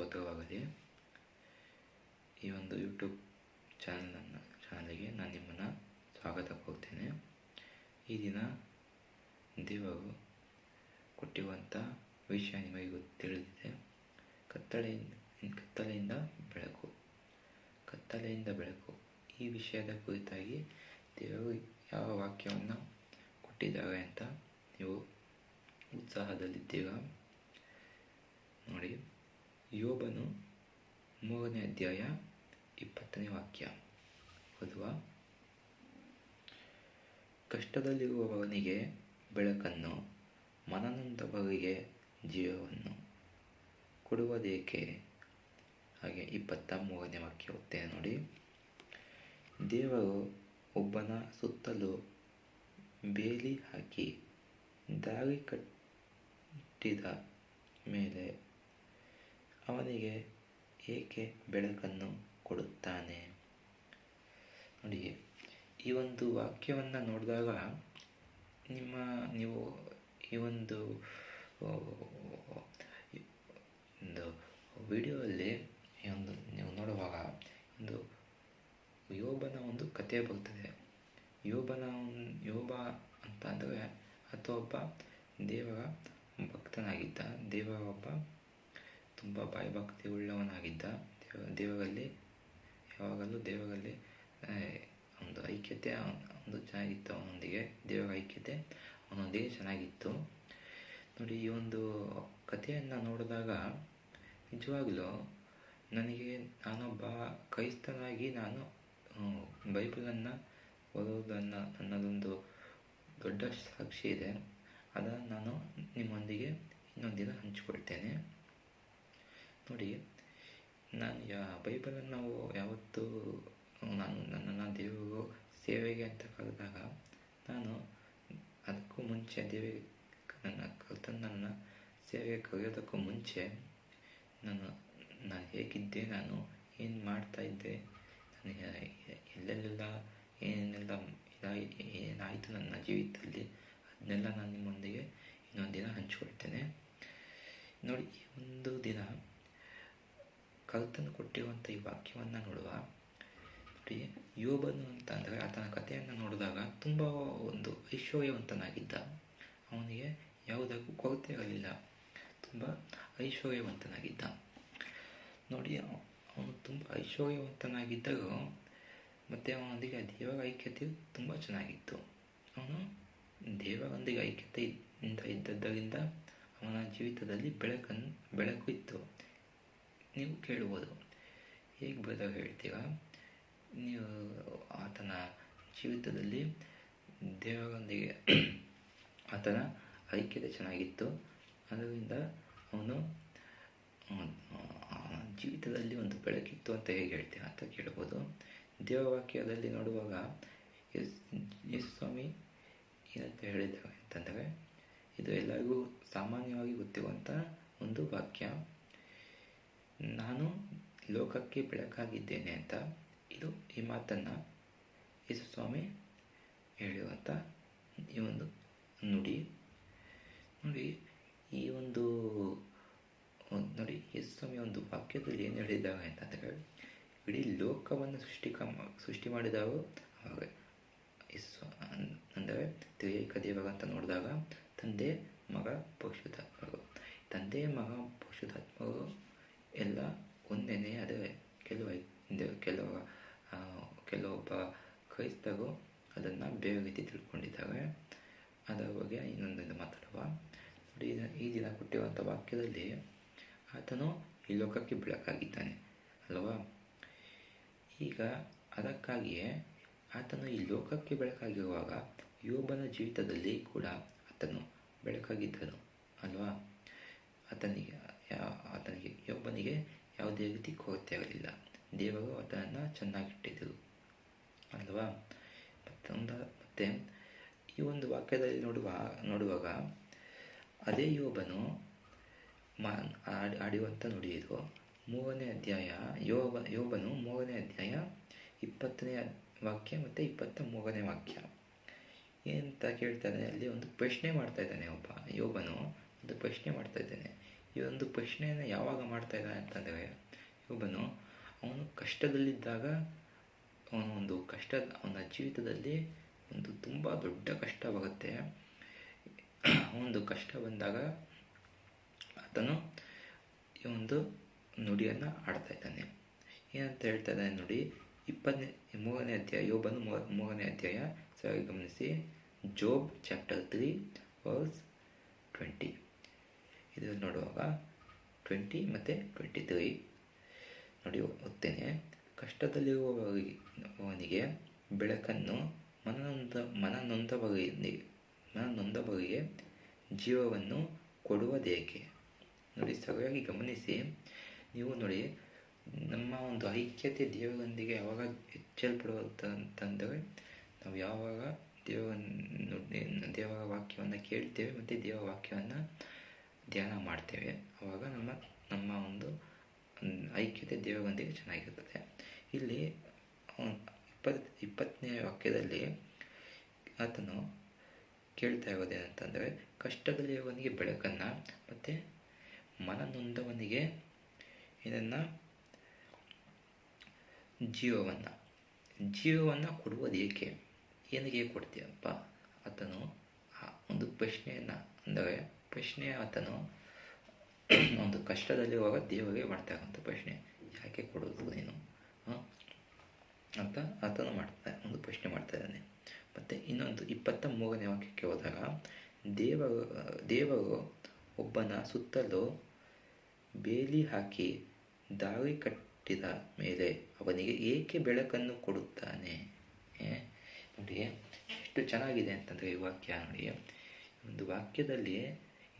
ಸ್ತೋತ್ರವಾಗಲಿ. ಈ ಒಂದು ಯೂಟ್ಯೂಬ್ ಚಾನಲ್ಗೆ ನಾನು ನಿಮ್ಮನ್ನು ಸ್ವಾಗತ ಕೋರ್ತೇನೆ. ಈ ದಿನ ದೇವರು ಕೊಟ್ಟಿರುವಂಥ ವಿಷಯ ನಿಮಗೆ ತಿಳಿದಿದೆ. ಕತ್ತಲೆಯಿಂದ ಬೆಳಕು ಈ ವಿಷಯದ ಕುರಿತಾಗಿ ದೇವರು ಯಾವ ವಾಕ್ಯವನ್ನು ಕೊಟ್ಟಿದ್ದಾರೆ ಅಂತ ನೀವು ಉತ್ಸಾಹದಲ್ಲಿದ್ದೀರಾ? ನೋಡಿ, ಯೋಬನು 3ನೇ ಅಧ್ಯಾಯ 20ನೇ ವಾಕ್ಯ ಓದುವ. ಕಷ್ಟದಲ್ಲಿರುವವನಿಗೆ ಬೆಳಕನ್ನು, ಮನನೊಂದವರಿಗೆ ಜೀವವನ್ನು ಕೊಡುವುದೇಕೆ? ಹಾಗೆ 23ನೇ ವಾಕ್ಯ ಓದ್ತೇನೆ ನೋಡಿ. ದೇವರು ಒಬ್ಬನ ಸುತ್ತಲೂ ಬೇಲಿ ಹಾಕಿ ದಾರಿ ಕಟ್ಟಿದ ಮೇಲೆ ಅವನಿಗೆ ಏಕೆ ಬೆಳಕನ್ನು ಕೊಡುತ್ತಾನೆ? ನೋಡಿ, ಈ ಒಂದು ವಾಕ್ಯವನ್ನು ನೋಡಿದಾಗ ನೀವು ಈ ಒಂದು ವಿಡಿಯೋದಲ್ಲಿ ನೀವು ನೋಡುವಾಗ ಒಂದು ಯೋಬನ ಒಂದು ಕಥೆ ಬರ್ತದೆ. ಯೋಬ ಅಂತ ಅಂದರೆ ಆತ ಒಬ್ಬ ದೇವರ ಭಕ್ತನಾಗಿದ್ದ, ದೇವರ ಒಬ್ಬ ತುಂಬ ಭಯಭಕ್ತಿ ಉಳ್ಳವನಾಗಿದ್ದ. ಯಾವಾಗಲೂ ದೇವರಲ್ಲಿ ಒಂದು ಐಕ್ಯತೆ ಒಂದು ಚೆನ್ನಾಗಿತ್ತು. ಅವನೊಂದಿಗೆ ದೇವರ ಐಕ್ಯತೆ ಅವನೊಂದಿಗೆ ಚೆನ್ನಾಗಿತ್ತು. ನೋಡಿ, ಈ ಒಂದು ಕಥೆಯನ್ನು ನೋಡಿದಾಗ ನಿಜವಾಗಲೂ ನಾನೊಬ್ಬ ಕ್ರೈಸ್ತನಾಗಿ ನಾನು ಬೈಬಲನ್ನು ಓದೋದನ್ನು ನನ್ನದೊಂದು ದೊಡ್ಡ ಸಾಕ್ಷಿ ಇದೆ. ಅದನ್ನು ನಾನು ನಿಮ್ಮೊಂದಿಗೆ ಇನ್ನೊಂದು ದಿನ ಹಂಚಿಕೊಳ್ತೇನೆ. ನೋಡಿ, ನಾನು ಬೈಬಲನ್ನು ನಾವು ಯಾವತ್ತೂ ನನ್ನನ್ನು ದೇವರು ಸೇವೆಗೆ ಅಂತ ಕರೆದಾಗ ನಾನು ಅದಕ್ಕೂ ಮುಂಚೆ ನನ್ನ ಸೇವೆಗೆ ಕರೆಯೋದಕ್ಕೂ ಮುಂಚೆ ನಾನು ಹೇಗಿದ್ದೆ, ನಾನು ಏನು ಮಾಡ್ತಾಯಿದ್ದೆ, ನನಗೆ ಎಲ್ಲೆಲ್ಲ ಏನಾಯಿತು ನನ್ನ ಜೀವಿತದಲ್ಲಿ, ಅದನ್ನೆಲ್ಲ ನಾನು ನಿಮ್ಮೊಂದಿಗೆ ಇನ್ನೊಂದು ದಿನ ಹಂಚಿಕೊಳ್ತೇನೆ. ನೋಡಿ, ಈ ಒಂದು ದಿನ ಕರ್ತನು ಕೊಟ್ಟಿರುವಂಥ ಈ ವಾಕ್ಯವನ್ನು ನೋಡುವ. ನೋಡಿ, ಯೋಬನು ಅಂತ ಅಂದರೆ ಆತನ ಕಥೆಯನ್ನು ನೋಡಿದಾಗ ತುಂಬ ಒಂದು ಐಶ್ವರ್ಯವಂತನಾಗಿದ್ದ. ಅವನಿಗೆ ಯಾವುದಕ್ಕೂ ಕೊರತೆ ಇರಲಿಲ್ಲ, ತುಂಬ ಐಶ್ವರ್ಯವಂತನಾಗಿದ್ದ. ನೋಡಿ, ಅವನು ತುಂಬ ಐಶ್ವರ್ಯವಂತನಾಗಿದ್ದರೂ ಮತ್ತು ಅವನೊಂದಿಗೆ ದೇವರ ಐಕ್ಯತೆಯು ತುಂಬ ಚೆನ್ನಾಗಿತ್ತು. ಅವನು ದೇವರೊಂದಿಗೆ ಐಕ್ಯತೆಯಿಂದ ಇದ್ದದ್ದರಿಂದ ಅವನ ಜೀವಿತದಲ್ಲಿ ಬೆಳಕು ಇತ್ತು. ನೀವು ಕೇಳುವುದು, ಹೇಗೆ ಬ್ರದರ್ ಹೇಳ್ತೀರಾ? ನೀವು ಆತನ ಜೀವಿತದಲ್ಲಿ ದೇವರೊಂದಿಗೆ ಆತನ ಐಕ್ಯತೆ ಚೆನ್ನಾಗಿತ್ತು, ಅದರಿಂದ ಅವನ ಜೀವಿತದಲ್ಲಿ ಒಂದು ಬೆಳಕಿತ್ತು ಅಂತ ಹೇಗೆ ಹೇಳ್ತೀರಾ ಅಂತ ಕೇಳ್ಬೋದು. ದೇವವಾಕ್ಯದಲ್ಲಿ ನೋಡುವಾಗ ಯೇಸು ಸ್ವಾಮಿ ಏನಂತ ಹೇಳಿದ್ದಾರೆ ಅಂತಂದರೆ, ಇದು ಎಲ್ಲರಿಗೂ ಸಾಮಾನ್ಯವಾಗಿ ಗೊತ್ತಿರುವಂಥ ಒಂದು ವಾಕ್ಯ. ನಾನು ಲೋಕಕ್ಕೆ ಬೆಳಕಾಗಿದ್ದೇನೆ ಅಂತ. ಈ ಮಾತನ್ನು ಯೇಸು ಸ್ವಾಮಿ ಹೇಳಿರುವಂಥ ಈ ಒಂದು ನುಡಿ. ನೋಡಿ, ಈ ಒಂದು ನೋಡಿ, ಯೇಸು ಸ್ವಾಮಿ ಒಂದು ವಾಕ್ಯದಲ್ಲಿ ಏನು ಹೇಳಿದ್ದಾರೆ ಅಂತಂದರೆ, ಇಡೀ ಲೋಕವನ್ನು ಸೃಷ್ಟಿ ಮಾಡಿದವರು ಅವಾಗ ಯೇಸು ಅಂದರೆ ತ್ರಿಯೇಕ ದೇವರ ಅಂತ ನೋಡಿದಾಗ ತಂದೆ, ಮಗ, ಪರಿಶುದ್ಧಾತ್ಮರು. ತಂದೆ, ಮಗ, ಪರಿಶುದ್ಧಾತ್ಮರು ಎಲ್ಲ ಒಂದೇನೇ. ಆದರೆ ಕೆಲವೊಬ್ಬ ಕ್ರೈಸ್ತರು ಅದನ್ನು ಬೇರೆ ರೀತಿ ತಿಳ್ಕೊಂಡಿದ್ದಾರೆ. ಅದರ ಬಗ್ಗೆ ಇನ್ನೊಂದನ್ನು ಮಾತಾಡುವ. ನೋಡಿ, ಈ ದಿನ ಕೊಟ್ಟಿರುವಂಥ ವಾಕ್ಯದಲ್ಲಿ ಆತನು ಈ ಲೋಕಕ್ಕೆ ಬೆಳಕಾಗಿದ್ದಾನೆ ಅಲ್ವಾ? ಈಗ ಅದಕ್ಕಾಗಿಯೇ ಆತನು ಈ ಲೋಕಕ್ಕೆ ಬೆಳಕಾಗಿರುವಾಗ ಯೋಬನ ಜೀವಿತದಲ್ಲಿ ಕೂಡ ಆತನು ಬೆಳಕಾಗಿದ್ದನು ಅಲ್ವಾ? ಆತನಿಗೆ ಯೋಬನಿಗೆ ಯಾವುದೇ ರೀತಿ ಕೊರತೆ ಆಗಲಿಲ್ಲ. ದೇವರು ಆತನನ್ನು ಚೆನ್ನಾಗಿಟ್ಟಿದ್ದರು ಅಲ್ವಾ? ಮತ್ತೆ ಈ ಒಂದು ವಾಕ್ಯದಲ್ಲಿ ನೋಡುವಾಗ ಅದೇ ಯೋಬನು ಆಡಿರುವಂಥ ನುಡಿಯಿದು 3ನೇ ಅಧ್ಯಾಯ. ಯೋಬನು 3ನೇ ಅಧ್ಯಾಯ 20ನೇ ವಾಕ್ಯ ಮತ್ತು 23ನೇ ವಾಕ್ಯ. ಏನಂತ ಕೇಳ್ತಾ ಇದ್ದಾನೆ ಅಲ್ಲಿ? ಒಂದು ಪ್ರಶ್ನೆ ಮಾಡ್ತಾ ಇದ್ದಾನೆ. ಯೋಬನು ಒಂದು ಪ್ರಶ್ನೆ ಮಾಡ್ತಾ ಇದ್ದಾನೆ. ಈ ಒಂದು ಪ್ರಶ್ನೆಯನ್ನು ಯಾವಾಗ ಮಾಡ್ತಾ ಇದ್ದಾನೆ ಅಂತಂದರೆ, ಒಬ್ಬನು ಅವನು ಕಷ್ಟದಲ್ಲಿದ್ದಾಗ ಅವನ ಜೀವಿತದಲ್ಲಿ ಒಂದು ತುಂಬ ದೊಡ್ಡ ಕಷ್ಟ ಬರುತ್ತೆ. ಒಂದು ಕಷ್ಟ ಬಂದಾಗ ಆತನು ಈ ಒಂದು ನುಡಿಯನ್ನು ಆಡ್ತಾ ಇದ್ದಾನೆ. ಏನಂತ ಹೇಳ್ತಾ ಇದ್ದಾನೆ ನೋಡಿ, 23ನೇ ಅಧ್ಯಾಯ, ಯೋಬನು 3ನೇ ಅಧ್ಯಾಯ, ಸರಿಯಾಗಿ ಗಮನಿಸಿ. ಜೋಬ್ ಚಾಪ್ಟರ್ 3 ವರ್ಸ್ 20. ಇದರಲ್ಲಿ ನೋಡುವಾಗ 20 ಮತ್ತು 23 ನೋಡಿ, ಓದ್ತೇನೆ. ಕಷ್ಟದಲ್ಲಿರುವವನಿಗೆ ಬೆಳಕನ್ನು, ಮನನೊಂದವರಿಗೆ ಜೀವವನ್ನು ಕೊಡುವುದೇಕೆ? ನೋಡಿ, ಸರಿಯಾಗಿ ಗಮನಿಸಿ. ನೀವು ನೋಡಿ, ನಮ್ಮ ಒಂದು ಐಕ್ಯತೆ ದೇವರೊಂದಿಗೆ ಯಾವಾಗ ಹೆಚ್ಚಲ್ಪಡುವಂತಂದರೆ ನಾವು ಯಾವಾಗ ದೇವರ ವಾಕ್ಯವನ್ನು ಕೇಳ್ತೇವೆ ಮತ್ತು ದೇವರ ವಾಕ್ಯವನ್ನು ಧ್ಯಾನ ಮಾಡ್ತೇವೆ, ಆವಾಗ ನಮ್ಮ ಒಂದು ಐಕ್ಯತೆ ದೇವರೊಂದಿಗೆ ಚೆನ್ನಾಗಿರ್ತದೆ. ಇಲ್ಲಿ 20ನೇ ವಾಕ್ಯದಲ್ಲಿ ಆತನು ಕೇಳ್ತಾ ಇರೋದೇನಂತಂದರೆ, ಕಷ್ಟದಲ್ಲಿರುವವನಿಗೆ ಬೆಳಕನ್ನು ಮತ್ತು ಮನನೊಂದವನಿಗೆ ಏನನ್ನು, ಜೀವವನ್ನು ಕೊಡುವುದೇಕೆ? ಏನಿಗೆ ಕೊಡ್ತೀಯಪ್ಪ? ಆತನು ಒಂದು ಪ್ರಶ್ನೆಯನ್ನು, ಅಂದರೆ ಆತನು ಒಂದು ಕಷ್ಟದಲ್ಲಿರುವಾಗ ದೇವರಿಗೆ ಮಾಡ್ತಾ ಇರುವಂಥ ಪ್ರಶ್ನೆ, ಯಾಕೆ ಕೊಡೋದು ನೀನು ಅಂತ ಆತನು ಒಂದು ಪ್ರಶ್ನೆ ಮಾಡ್ತಾ ಇದ್ದಾನೆ. ಮತ್ತು ಇನ್ನೊಂದು 23ನೇ ವಾಕ್ಯಕ್ಕೆ ಹೋದಾಗ, ದೇವರು ಒಬ್ಬನ ಸುತ್ತಲೂ ಬೇಲಿ ಹಾಕಿ ದಾರಿ ಕಟ್ಟಿದ ಮೇಲೆ ಅವನಿಗೆ ಏಕೆ ಬೆಳಕನ್ನು ಕೊಡುತ್ತಾನೆ? ನೋಡಿ, ಎಷ್ಟು ಚೆನ್ನಾಗಿದೆ ಅಂತಂದರೆ ಈ ವಾಕ್ಯ. ನೋಡಿ, ಒಂದು ವಾಕ್ಯದಲ್ಲಿ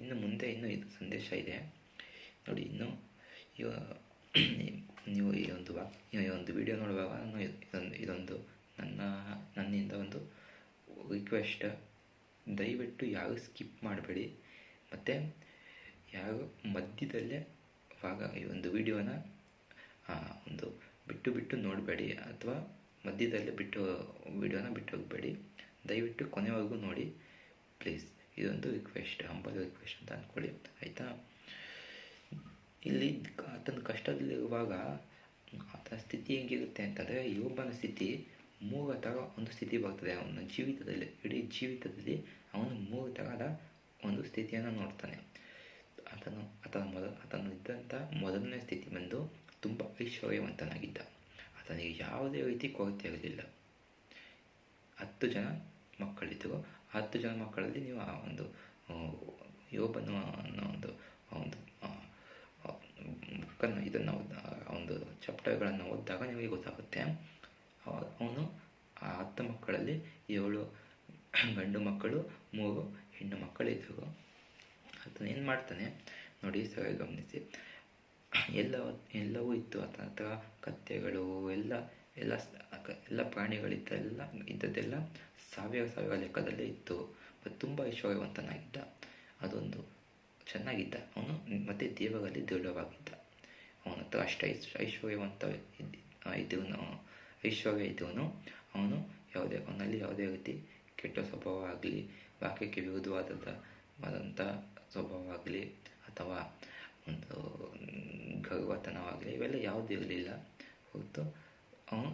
ಇನ್ನು ಮುಂದೆ ಇದು ಸಂದೇಶ ಇದೆ ನೋಡಿ. ನೀವು ಈ ಒಂದು ವಿಡಿಯೋ ನೋಡುವಾಗ ಇದೊಂದು ನನ್ನಿಂದ ಒಂದು ರಿಕ್ವೆಸ್ಟ್, ದಯವಿಟ್ಟು ಯಾರು ಸ್ಕಿಪ್ ಮಾಡಬೇಡಿ, ಮತ್ತು ಯಾರು ಮಧ್ಯದಲ್ಲೇ ಈ ಒಂದು ವಿಡಿಯೋನ ಒಂದು ಬಿಟ್ಟು ನೋಡಬೇಡಿ, ಅಥವಾ ಮಧ್ಯದಲ್ಲೇ ವಿಡಿಯೋನ ಬಿಟ್ಟು ಹೋಗಬೇಡಿ. ದಯವಿಟ್ಟು ಕೊನೆವರೆಗೂ ನೋಡಿ ಪ್ಲೀಸ್. ಇದೊಂದು ರಿಕ್ವೆಸ್ಟ್, ಹಂಬಲ್ ರಿಕ್ವೆಸ್ಟ್ ಅಂತ ಅಂದ್ಕೊಳ್ಳಿ, ಆಯಿತಾ? ಇಲ್ಲಿ ಆತನ ಕಷ್ಟದಲ್ಲಿರುವಾಗ ಆತನ ಸ್ಥಿತಿ ಹೆಂಗಿರುತ್ತೆ ಅಂತಂದರೆ, ಯೋಬನ ಸ್ಥಿತಿ 3 ಥರ ಒಂದು ಸ್ಥಿತಿ ಬರ್ತದೆ ಅವನ ಜೀವಿತದಲ್ಲಿ. ಇಡೀ ಜೀವಿತದಲ್ಲಿ ಅವನು 3 ಥರದ ಒಂದು ಸ್ಥಿತಿಯನ್ನು ನೋಡ್ತಾನೆ. ಆತನು ಇದ್ದಂಥ ಮೊದಲನೇ ಸ್ಥಿತಿ ಬಂದು ತುಂಬ ಐಶ್ವರ್ಯವಂತನಾಗಿದ್ದ. ಆತನಿಗೆ ಯಾವುದೇ ರೀತಿ ಕೊರತೆ ಇರಲಿಲ್ಲ. 10 ಜನ ಮಕ್ಕಳಿದ್ದರು. 10 ಜನ ಮಕ್ಕಳಲ್ಲಿ ನೀವು ಆ ಒಂದು ಯೋಬನ ಒಂದು ಬುಕ್ಕನ್ನು, ಇದನ್ನು ಒಂದು ಚಾಪ್ಟರ್ಗಳನ್ನು ಓದಿದಾಗ ನಿಮಗೆ ಗೊತ್ತಾಗುತ್ತೆ. ಅವನು ಆ 10 ಮಕ್ಕಳಲ್ಲಿ 7 ಗಂಡು ಮಕ್ಕಳು, 3 ಹೆಣ್ಣು ಮಕ್ಕಳಿದ್ದರು. ಆತನು ಏನು ಮಾಡ್ತಾನೆ ನೋಡಿ, ಸರಿಯಾಗಿ ಗಮನಿಸಿ. ಎಲ್ಲವೂ ಇತ್ತು ಆತನ ಹತ್ರ. ಕತ್ತೆಗಳು, ಎಲ್ಲ ಇದ್ದದ್ದೆಲ್ಲ ಸಾವಿರ ಲೆಕ್ಕದಲ್ಲೇ ಇತ್ತು. ತುಂಬ ಐಶ್ವರ್ಯವಂತನಾಗಿದ್ದ. ಅದೊಂದು ಚೆನ್ನಾಗಿದ್ದ ಅವನು, ಮತ್ತು ದೇವರಲ್ಲಿ ದೃಢವಾಗಿದ್ದ. ಅವನ ಹತ್ರ ಅಷ್ಟು ಐಶ್ವರ್ಯ ಇದ್ದವನು. ಅವನಲ್ಲಿ ಯಾವುದೇ ರೀತಿ ಕೆಟ್ಟ ಸ್ವಭಾವ ಆಗಲಿ, ವಾಕ್ಯಕ್ಕೆ ವಿರುದ್ಧವಾದಂಥ ಸ್ವಭಾವ ಆಗಲಿ, ಅಥವಾ ಒಂದು ಗರ್ವತನವಾಗಲಿ, ಇವೆಲ್ಲ ಯಾವುದೂ ಇರಲಿಲ್ಲ. ಹೊರತು ಅವನು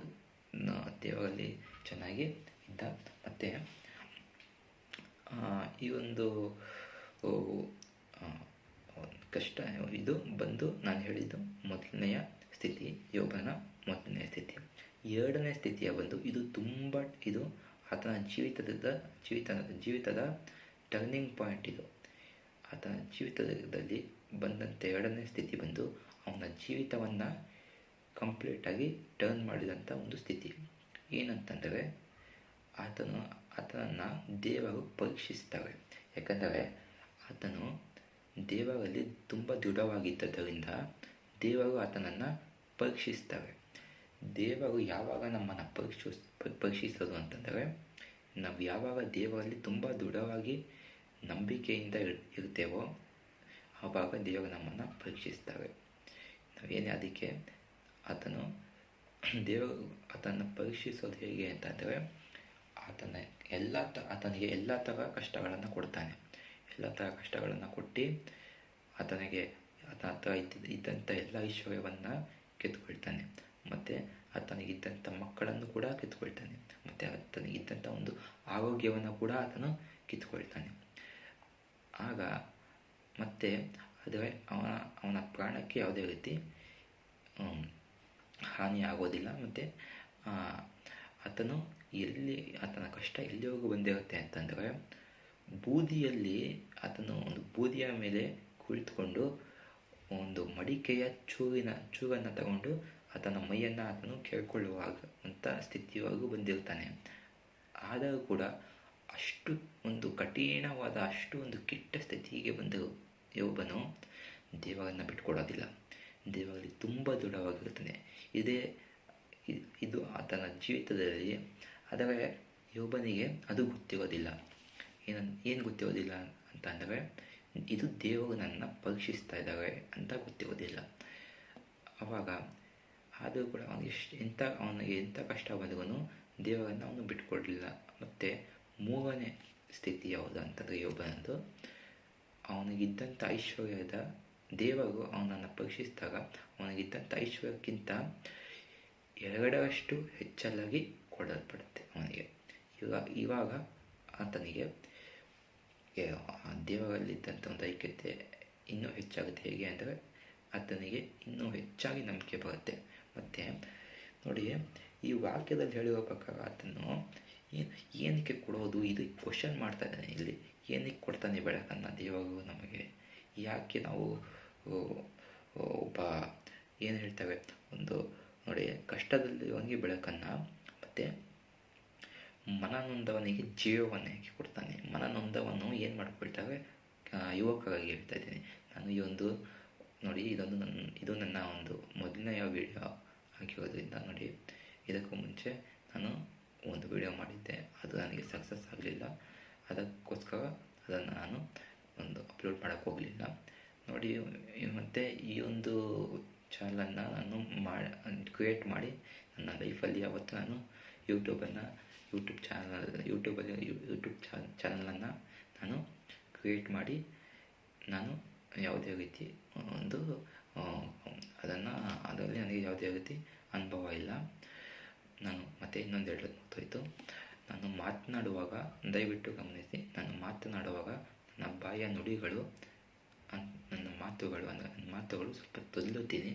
ದೇವರಲ್ಲಿ ಚೆನ್ನಾಗಿ ಇದ್ದ. ಮತ್ತು ಈ ಒಂದು ಕಷ್ಟ ಇದು ಬಂದು ನಾನು ಹೇಳಿದ್ದು ಮೊದಲನೆಯ ಸ್ಥಿತಿ, ಯೋಬನ ಮೊದಲನೆಯ ಸ್ಥಿತಿ. 2ನೇ ಸ್ಥಿತಿಯ ಬಂದು ಇದು ಆತನ ಜೀವಿತದ ಟರ್ನಿಂಗ್ ಪಾಯಿಂಟ್. ಇದು ಆತನ ಜೀವಿತದಲ್ಲಿ ಬಂದಂಥ 2ನೇ ಸ್ಥಿತಿ ಬಂದು ಅವನ ಜೀವಿತವನ್ನು ಕಂಪ್ಲೀಟಾಗಿ ಟರ್ನ್ ಮಾಡಿದಂಥ ಒಂದು ಸ್ಥಿತಿ. ಏನಂತಂದರೆ, ಆತನನ್ನು ದೇವರು ಪರೀಕ್ಷಿಸ್ತಾರೆ. ಯಾಕಂದರೆ ಆತನು ದೇವರಲ್ಲಿ ತುಂಬ ದೃಢವಾಗಿದ್ದರಿಂದ ದೇವರು ಆತನನ್ನು ಪರೀಕ್ಷಿಸ್ತಾರೆ. ದೇವರು ಯಾವಾಗ ನಮ್ಮನ್ನು ಪರೀಕ್ಷಿಸೋದು ಅಂತಂದರೆ, ನಾವು ಯಾವಾಗ ದೇವರಲ್ಲಿ ತುಂಬ ದೃಢವಾಗಿ ನಂಬಿಕೆಯಿಂದ ಇರ್ತೇವೋ ಆವಾಗ ದೇವರು ನಮ್ಮನ್ನು ಪರೀಕ್ಷಿಸ್ತಾರೆ. ನಾವೇನೇ ಅದಕ್ಕೆ ಆತನನ್ನು ಪರೀಕ್ಷಿಸೋದು ಹೇಗೆ ಅಂತಂದರೆ, ಆತನಿಗೆ ಎಲ್ಲ ಥರ ಕಷ್ಟಗಳನ್ನು ಕೊಡ್ತಾನೆ. ಎಲ್ಲ ಥರ ಕಷ್ಟಗಳನ್ನು ಕೊಟ್ಟು ಆತನಿಗೆ ಆತ ಇದ್ದಂಥ ಎಲ್ಲ ಐಶ್ವರ್ಯವನ್ನು ಕಿತ್ಕೊಳ್ತಾನೆ, ಮತ್ತು ಆತನಿಗಿದ್ದಂಥ ಮಕ್ಕಳನ್ನು ಕೂಡ ಕಿತ್ಕೊಳ್ತಾನೆ, ಮತ್ತು ಆತನಿಗಿದ್ದಂಥ ಒಂದು ಆರೋಗ್ಯವನ್ನು ಕೂಡ ಆತನು ಕಿತ್ಕೊಳ್ತಾನೆ. ಆಗ ಮತ್ತೆ ಆದರೆ ಅವನ ಪ್ರಾಣಕ್ಕೆ ಯಾವುದೇ ರೀತಿ ಹಾನಿ ಆಗೋದಿಲ್ಲ. ಮತ್ತು ಆತನ ಕಷ್ಟ ಎಲ್ಲಿವರೆಗೂ ಬಂದಿರುತ್ತೆ ಅಂತಂದರೆ, ಬೂದಿಯಲ್ಲಿ ಆತನು ಬೂದಿಯ ಮೇಲೆ ಕುಳಿತುಕೊಂಡು ಒಂದು ಮಡಿಕೆಯ ಚೂರನ್ನು ತಗೊಂಡು ಆತನ ಮೈಯನ್ನು ಆತನು ಕೇಳ್ಕೊಳ್ಳುವಾಗ ಅಂತ ಸ್ಥಿತಿಯವರೆಗೂ ಬಂದಿರ್ತಾನೆ. ಆದರೂ ಕೂಡ ಅಷ್ಟು ಒಂದು ಕಠಿಣವಾದ, ಅಷ್ಟು ಒಂದು ಕೆಟ್ಟ ಸ್ಥಿತಿಗೆ ಬಂದರು ಯೋಬನು ದೇವರನ್ನು ಬಿಟ್ಕೊಡೋದಿಲ್ಲ. ದೇವರಲ್ಲಿ ತುಂಬ ದೃಢವಾಗಿರುತ್ತಾನೆ. ಇದು ಆತನ ಜೀವಿತದಲ್ಲಿ. ಆದರೆ ಯೋಬನಿಗೆ ಅದು ಗೊತ್ತಿರೋದಿಲ್ಲ. ಏನು ಗೊತ್ತಿರೋದಿಲ್ಲ ಅಂತ ಅಂದರೆ, ಇದು ದೇವರು ನನ್ನ ಪರೀಕ್ಷಿಸ್ತಾ ಇದ್ದಾರೆ ಅಂತ ಗೊತ್ತಿರೋದಿಲ್ಲ. ಆವಾಗ ಆದರೂ ಕೂಡ ಅವನಿಗೆ ಎಂಥ ಕಷ್ಟ ಬಂದರೂ ದೇವರನ್ನು ಅವನು ಬಿಟ್ಕೊಡಲಿಲ್ಲ. ಮತ್ತು ಮೂರನೇ ಸ್ಥಿತಿ ಯಾವುದು ಅಂತಂದರೆ ಯೋಬನದು, ಅವನಿಗಿದ್ದಂಥ ಐಶ್ವರ್ಯದ ದೇವರು ಅವನನ್ನು ಪರೀಕ್ಷಿಸಿದಾಗ ಅವನಿಗಿದ್ದಂಥ ಐಶ್ವರ್ಯಕ್ಕಿಂತ 2ರಷ್ಟು ಹೆಚ್ಚಲಾಗಿ ಕೊಡಲ್ಪಡುತ್ತೆ ಅವನಿಗೆ. ಇವಾಗ ಆತನಿಗೆ ದೇವರಲ್ಲಿದ್ದಂಥ ಒಂದು ಐಕ್ಯತೆ ಇನ್ನೂ ಹೆಚ್ಚಾಗುತ್ತೆ. ಹೇಗೆ ಅಂದರೆ, ಆತನಿಗೆ ಇನ್ನೂ ಹೆಚ್ಚಾಗಿ ನಂಬಿಕೆ ಬರುತ್ತೆ. ಮತ್ತು ನೋಡಿ, ಈ ವಾಕ್ಯದಲ್ಲಿ ಹೇಳಿರೋ ಪ್ರಕಾರ ಆತನು ಏನಕ್ಕೆ ಕೊಡೋದು, ಇದು ಕ್ವಶನ್ ಮಾಡ್ತಾ ಇದ್ದಾನೆ ಇಲ್ಲಿ. ಏನಕ್ಕೆ ಕೊಡ್ತಾನೆ ಬೆಳಕನ್ನು ದೇವರು ನಮಗೆ? ಯಾಕೆ ನಾವು ಒಬ್ಬ ಏನು ಹೇಳ್ತೇವೆ, ನೋಡಿ, ಕಷ್ಟದಲ್ಲಿರುವವನಿಗೆ ಬೆಳಕನ್ನು, ಮತ್ತು ಮನನೊಂದವನಿಗೆ ಜೀವವನ್ನು ಯಾಕೆ ಕೊಡ್ತಾನೆ? ಮನನೊಂದವನು ಏನು ಮಾಡ್ಕೊಳ್ತಾರೆ? ಯುವಕರಾಗಿ ಹೇಳ್ತಾ ಇದ್ದೀನಿ ನಾನು. ನೋಡಿ, ಇದು ನನ್ನ ಒಂದು ಮೊದಲನೆಯ ವಿಡಿಯೋ ಆಗಿರೋದ್ರಿಂದ, ನೋಡಿ, ಇದಕ್ಕೂ ಮುಂಚೆ ನಾನು ಒಂದು ವಿಡಿಯೋ ಮಾಡಿದ್ದೆ, ಅದು ನನಗೆ ಸಕ್ಸಸ್ ಆಗಲಿಲ್ಲ. ಅದಕ್ಕೋಸ್ಕರ ಅದನ್ನು ನಾನು ಅಪ್ಲೋಡ್ ಮಾಡೋಕ್ಕೆ ಹೋಗಲಿಲ್ಲ. ನೋಡಿ, ಮತ್ತು ಈ ಒಂದು ಚಾನಲನ್ನು ನಾನು ಕ್ರಿಯೇಟ್ ಮಾಡಿ ನನ್ನ ಲೈಫಲ್ಲಿ ಯಾವತ್ತೂ ನಾನು ಯೂಟ್ಯೂಬ್ ಚಾನಲನ್ನು ನಾನು ಕ್ರಿಯೇಟ್ ಮಾಡಿ ನಾನು ಯಾವುದೇ ರೀತಿ ಅದರಲ್ಲಿ ನನಗೆ ಯಾವುದೇ ರೀತಿ ಅನುಭವ ಇಲ್ಲ. ನಾನು ಮತ್ತೆ ಇನ್ನೊಂದು ಹೇಳೋದು ಮರ್ತೋಯ್ತು. ನಾನು ಮಾತನಾಡುವಾಗ ದಯವಿಟ್ಟು ಗಮನಿಸಿ, ನಾನು ಮಾತನಾಡುವಾಗ ನನ್ನ ಬಾಯಿಯ ನುಡಿಗಳು, ನನ್ನ ಮಾತುಗಳು ಸ್ವಲ್ಪ ತೊದಲುತ್ತೀನಿ.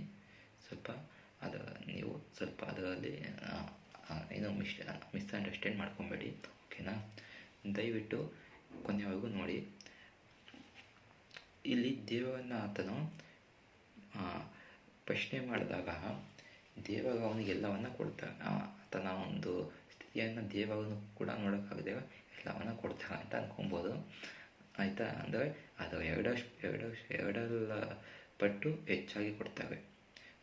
ನೀವು ಸ್ವಲ್ಪ ಅದರಲ್ಲಿ ಏನೋ ಮಿಸ್ಅಂಡರ್ಸ್ಟ್ಯಾಂಡ್ ಮಾಡ್ಕೊಬೇಡಿ, ಓಕೆನಾ? ದಯವಿಟ್ಟು ಕೊನೆಯವರೆಗೂ ನೋಡಿ. ಇಲ್ಲಿ ದೇವರನ್ನು ಆತನು ಪ್ರಶ್ನೆ ಮಾಡಿದಾಗ ದೇವರು ಅವನಿಗೆಲ್ಲವನ್ನು ಕೊಡ್ತಾರೆ. ಆತನ ಒಂದು ಸ್ಥಿತಿಯನ್ನು ದೇವರನ್ನು ಕೂಡ ನೋಡೋಕ್ಕಾಗದೆ ಎಲ್ಲವನ್ನು ಕೊಡ್ತಾರೆ ಅಂತ ಅಂದ್ಕೊಬೋದು, ಆಯಿತಾ? ಅಂದರೆ ಅದು ಎರಡರ ಪಟ್ಟು ಹೆಚ್ಚಾಗಿ ಕೊಡ್ತಾರೆ.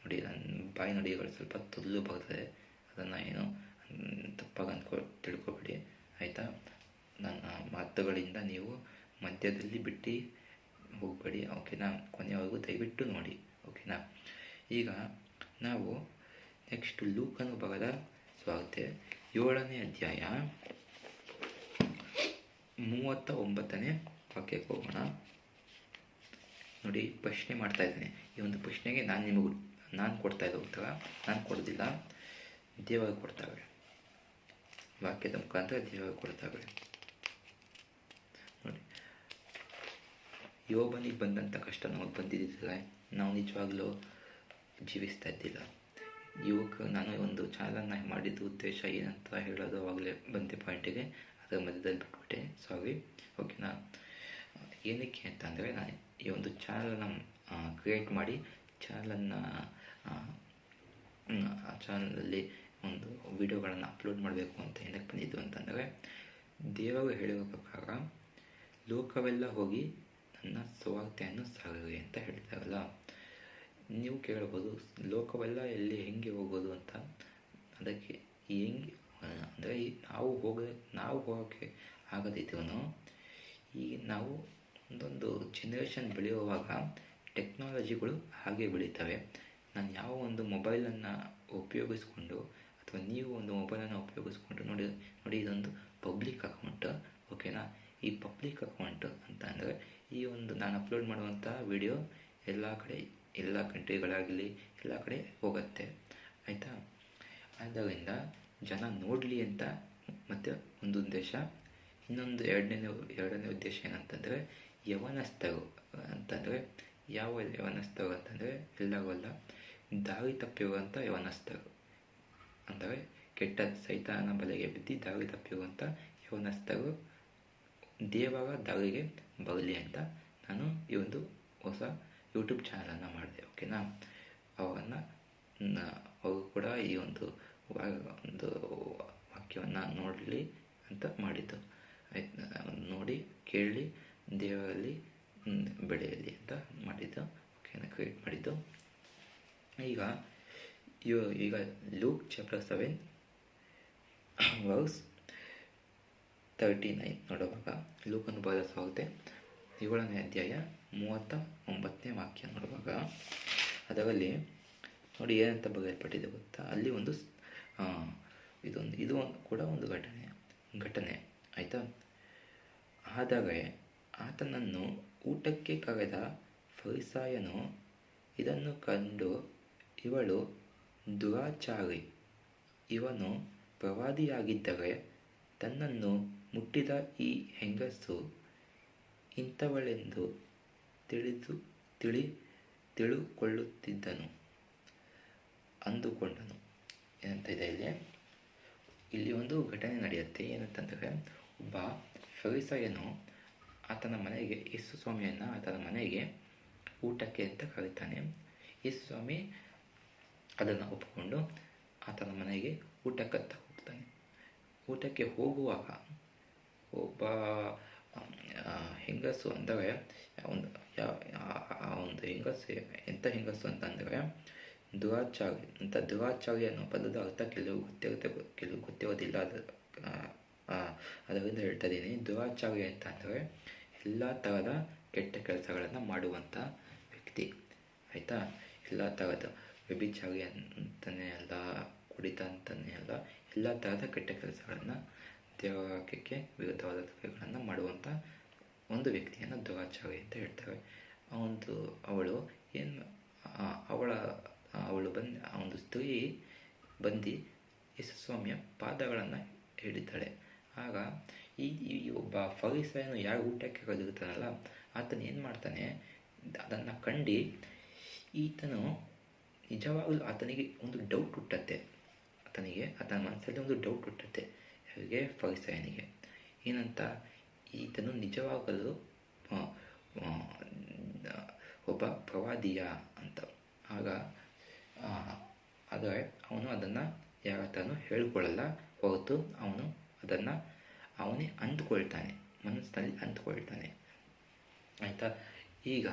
ನೋಡಿ, ನನ್ನ ಬಾಯಿ ನುಡಿಗಳು ಸ್ವಲ್ಪ ತೊದಲು ಬರ್ತದೆ, ಅದನ್ನು ಏನು ತಪ್ಪಾಗಿ ತಿಳ್ಕೊಬೇಡಿ, ಆಯಿತಾ? ನನ್ನ ಮಾತುಗಳಿಂದ ನೀವು ಮಧ್ಯದಲ್ಲಿ ಬಿಟ್ಟು ಹೋಗಬೇಡಿ, ಓಕೆನಾ? ಕೊನೆಯವರೆಗೂ ದಯವಿಟ್ಟು ನೋಡಿ, ಓಕೆನಾ? ಈಗ ನಾವು ನೆಕ್ಸ್ಟ್ ಲೂಕನು ಬರೆದ ಸುವಾರ್ತೆ 7ನೇ ಅಧ್ಯಾಯ 39ನೇ ವಾಕ್ಯಕ್ಕೆ ಹೋಗೋಣ. ನೋಡಿ, ಪ್ರಶ್ನೆ ಮಾಡ್ತಾ ಇದ್ದೇನೆ. ಈ ಒಂದು ಪ್ರಶ್ನೆಗೆ ನಾನು ಕೊಡ್ತಾ ಇದ್ದ ಉತ್ತರ ನಾನು ಕೊಡೋದಿಲ್ಲ, ದೇವರು ಕೊಡ್ತಾರೆ. ವಾಕ್ಯದ ಮುಖಾಂತರ ದೇವರು ಕೊಡ್ತಾರೆ. ನೋಡಿ, ಯೋಬನಿಗೆ ಬಂದಂಥ ಕಷ್ಟ ನಮಗೆ ಬಂದಿದ್ದರೆ ನಾವು ನಿಜವಾಗ್ಲೂ ಜೀವಿಸ್ತಾ ಇದ್ದಿಲ್ಲ. ನಾನು ಒಂದು ಚಾನಲನ್ನು ಮಾಡಿದ್ದು ಉದ್ದೇಶ ಏನಂತ ಹೇಳೋದು ಅವಾಗಲೇ ಬಂದೆ ಪಾಯಿಂಟಿಗೆ, ಅದರ ಮಧ್ಯದಲ್ಲಿ ಬಿಟ್ಬಿಟ್ಟೆ, ಸಾರಿ, ಓಕೆನಾ? ಏನಕ್ಕೆ ಅಂತಂದರೆ, ನಾನು ಈ ಒಂದು ಚಾನಲನ್ನು ಕ್ರಿಯೇಟ್ ಮಾಡಿ ಆ ಚಾನಲಲ್ಲಿ ಒಂದು ವಿಡಿಯೋಗಳನ್ನು ಅಪ್ಲೋಡ್ ಮಾಡಬೇಕು ಅಂತ ಏನಕ್ಕೆ ಬಂದಿದ್ದು ಅಂತಂದರೆ, ದೇವರು ಹೇಳಿರೋ ಪ್ರಕಾರ ಲೋಕವೆಲ್ಲ ಹೋಗಿ ನನ್ನ ಸುವಾರ್ತೆಯನ್ನು ಸಾರಿರಿ ಅಂತ ಹೇಳ್ತಾರಲ್ಲ. ನೀವು ಕೇಳ್ಬೋದು, ಲೋಕವೆಲ್ಲ ಹೆಂಗೆ ಹೋಗೋದು ಅಂತ. ಅದಕ್ಕೆ ಹೆಂಗೆ ಅಂದರೆ, ನಾವು ಹೋಗೋಕ್ಕೆ ಆಗದಿದ್ರೂ ಈಗ ನಾವು ಒಂದೊಂದು ಜನರೇಷನ್ ಬೆಳೆಯುವಾಗ ಟೆಕ್ನಾಲಜಿಗಳು ಹಾಗೆ ಬೆಳೀತವೆ. ನಾನು ಯಾವ ಒಂದು ಮೊಬೈಲನ್ನು ಉಪಯೋಗಿಸ್ಕೊಂಡು, ಅಥವಾ ನೀವು ಒಂದು ಮೊಬೈಲನ್ನು ಉಪಯೋಗಿಸ್ಕೊಂಡು ನೋಡಿ ಇದೊಂದು ಪಬ್ಲಿಕ್ ಅಕೌಂಟ್, ಓಕೆನಾ? ಈ ಪಬ್ಲಿಕ್ ಅಕೌಂಟ್ ಅಂತ ಅಂದರೆ, ಈ ಒಂದು ನಾನು ಅಪ್ಲೋಡ್ ಮಾಡುವಂಥ ವಿಡಿಯೋ ಎಲ್ಲ ಕಂಟ್ರಿಗಳಾಗಲಿ ಎಲ್ಲ ಕಡೆ ಹೋಗುತ್ತೆ, ಆಯಿತಾ. ಆದ್ದರಿಂದ ಜನ ನೋಡಲಿ ಅಂತ ಮತ್ತು ಒಂದು ಉದ್ದೇಶ. ಇನ್ನೊಂದು ಎರಡನೇ ಉದ್ದೇಶ ಏನಂತಂದರೆ ಯವನಸ್ಥರು ಅಂತಂದರೆ ಯಾವ ಯವನಸ್ಥರು ಅಂತಂದರೆ ಎಲ್ಲರೂ ಅಲ್ಲ, ದಾರಿ ತಪ್ಪಿರುವಂಥ ಯವನಸ್ಥರು, ಅಂದರೆ ಕೆಟ್ಟ ಸೈತಾನ ಬಲೆಗೆ ಬಿದ್ದು ದಾರಿ ತಪ್ಪಿರುವಂಥ ಯವನಸ್ಥರು ದೇವರ ದಾರಿಗೆ ಬರಲಿ ಅಂತ ನಾನು ಈ ಒಂದು ಹೊಸ ಯೂಟ್ಯೂಬ್ ಚಾನಲನ್ನು ಮಾಡಿದೆ, ಓಕೆನಾ. ಅವರು ಕೂಡ ಈ ಒಂದು ವಾಕ್ಯವನ್ನು ನೋಡಲಿ ಅಂತ ಮಾಡಿದ್ದು, ಆಯ್ತು. ನೋಡಿ ಕೇಳಿ ದೇವರಲ್ಲಿ ಬೆಳೆಯಲಿ ಅಂತ ಮಾಡಿದ್ದು, ಓಕೆನಾ, ಕ್ರಿಯೇಟ್ ಮಾಡಿದ್ದು. ಈಗ ಲೂಕ್ ಚಾಪ್ಟರ್ 7 ವರ್ಸ್ 39 ನೋಡುವಾಗ, ಲೂಕನ್ನು ಬರೆದ ಸುವಾರ್ತೆ 7ನೇ ಅಧ್ಯಾಯ 39ನೇ ವಾಕ್ಯ ನೋಡುವಾಗ ಅದರಲ್ಲಿ ನೋಡಿ ಏನಂತ ಬರೆಯಲ್ಪಟ್ಟಿದೆ ಗೊತ್ತಾ. ಅಲ್ಲಿ ಒಂದು ಇದು ಕೂಡ ಒಂದು ಘಟನೆ ಆಯಿತಾ. ಆದರೆ ಆತನನ್ನು ಊಟಕ್ಕೆ ಕರೆದ ಫರಿಸಾಯನು ಇದನ್ನು ಕಂಡು, ಇವಳು ದುರಾಚಾರಿ, ಇವನು ಪ್ರವಾದಿಯಾಗಿದ್ದರೆ ತನ್ನನ್ನು ಮುಟ್ಟಿದ ಈ ಹೆಂಗಸು ಇಂಥವಳೆಂದು ತಿಳುಕೊಳ್ಳುತ್ತಿದ್ದನು ಅಂದುಕೊಂಡನು. ಏನಂತ ಇದೆ ಇಲ್ಲಿ ಒಂದು ಘಟನೆ ನಡೆಯುತ್ತೆ. ಏನಂತಂದರೆ ಒಬ್ಬ ಫರಿಸಾಯನು ಆತನ ಮನೆಗೆ ಯೇಸು ಸ್ವಾಮಿಯನ್ನು ಆತನ ಮನೆಗೆ ಊಟಕ್ಕೆ ಅಂತ ಕರೀತಾನೆ. ಯೇಸು ಸ್ವಾಮಿ ಅದನ್ನು ಒಪ್ಪಿಕೊಂಡು ಆತನ ಮನೆಗೆ ಊಟಕ್ಕಂತ ಹೋಗ್ತಾನೆ. ಊಟಕ್ಕೆ ಹೋಗುವಾಗ ಒಬ್ಬ ಹೆಂಗಸು ಅಂದರೆ ಒಂದು ಹೆಂಗಸು ಎಂಥ ಹೆಂಗಸು ಅಂತಂದರೆ ದುರಾಚಾರಿ ಅಂತ. ದುರಾಚಾರಿ ಅನ್ನೋ ಪದದ ಅರ್ಥ ಕೆಲವು ಗೊತ್ತಿರೋದಿಲ್ಲ, ಅದರಿಂದ ಹೇಳ್ತಾ ಇದ್ದೀನಿ. ದುರಾಚಾರಿ ಅಂತ ಅಂದರೆ ಎಲ್ಲ ಥರದ ಕೆಟ್ಟ ಕೆಲಸಗಳನ್ನು ಮಾಡುವಂಥ ವ್ಯಕ್ತಿ, ಆಯಿತಾ. ಎಲ್ಲ ಥರದ ವ್ಯಭಿಚಾರಿ ಅಂತಲೇ ಅಲ್ಲ, ಕುಡಿತ ಅಂತಲೇ ಅಲ್ಲ, ಎಲ್ಲ ಥರದ ಕೆಟ್ಟ ಕೆಲಸಗಳನ್ನು, ದೇವವಾಕ್ಯಕ್ಕೆ ವಿರುದ್ಧವಾದ ಕೆಲಸಗಳನ್ನು ಮಾಡುವಂಥ ಒಂದು ವ್ಯಕ್ತಿಯನ್ನು ದುರಾಚಾರಿ ಅಂತ ಹೇಳ್ತಾರೆ. ಅವಳು ಬಂದು ಆ ಒಂದು ಸ್ತ್ರೀ ಬಂದು ಯೇಸುಸ್ವಾಮಿಯ ಪಾದಗಳನ್ನು ಹಿಡಿತಾಳೆ. ಆಗ ಈ ಒಬ್ಬ ಫರಿಸಾಯನು ಯಾರು ಊಟಕ್ಕೆ ಕರೆದಿರ್ತಾನಲ್ಲ, ಆತನು ಏನು ಮಾಡ್ತಾನೆ, ಅದನ್ನು ಕಂಡು ಈತನು ನಿಜವಾಗಲೂ ಆತನಿಗೆ ಒಂದು ಡೌಟ್ ಹುಟ್ಟತ್ತೆ. ಆತನ ಮನಸ್ಸಲ್ಲಿ ಒಂದು ಡೌಟ್ ಹುಟ್ಟತ್ತೆ. ಹೇಗೆ? ಫರಿಸಾಯನಿಗೆ ಏನಂತ, ಈತನು ನಿಜವಾಗಲೂ ಒಬ್ಬ ಪ್ರವಾದಿಯ ಅಂತ. ಆದರೆ ಅವನು ಅದನ್ನು ಯಾರ ಹತ್ರನೂ ಹೇಳ್ಕೊಳ್ಳಲ್ಲ, ಹೊರತು ಅವನು ಅದನ್ನು ಅವನೇ ಅಂದ್ಕೊಳ್ತಾನೆ, ಮನಸ್ಸಿನಲ್ಲಿ ಅಂದ್ಕೊಳ್ತಾನೆ, ಆಯಿತಾ. ಈಗ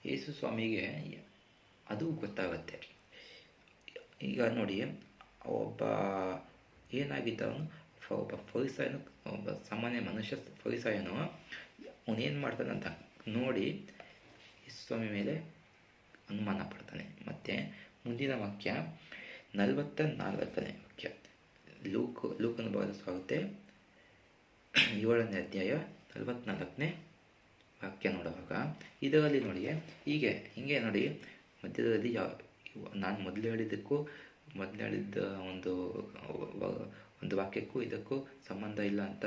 ಯೇಸು ಸ್ವಾಮಿಗೆ ಅದು ಗೊತ್ತಾಗುತ್ತೆ. ಈಗ ನೋಡಿ, ಒಬ್ಬ ಏನಾಗಿದ್ದವನು, ಒಬ್ಬ ಫರಿಸಾಯನು, ಒಬ್ಬ ಸಾಮಾನ್ಯ ಮನುಷ್ಯ ಫರಿಸಾಯನು, ಅವನೇನು ಮಾಡ್ತಾನಂತ ನೋಡಿ ಯೇಸು ಸ್ವಾಮಿ ಮೇಲೆ ಅನುಮಾನ ಪಡ್ತಾನೆ. ಮತ್ತು ಮುಂದಿನ ವಾಕ್ಯ 44ನೇ ವಾಕ್ಯ, ಲೂಕನ ಬರೆದ ಸುವಾರ್ತೆ 7ನೇ ಅಧ್ಯಾಯ 44ನೇ ವಾಕ್ಯ ನೋಡುವಾಗ ಇದರಲ್ಲಿ ನೋಡಿ ಹಿಂಗೆ ನೋಡಿ, ಮಧ್ಯದಲ್ಲಿ ನಾನು ಮೊದಲು ಹೇಳಿದ್ದ ಒಂದು ವಾಕ್ಯಕ್ಕೂ ಇದಕ್ಕೂ ಸಂಬಂಧ ಇಲ್ಲ ಅಂತ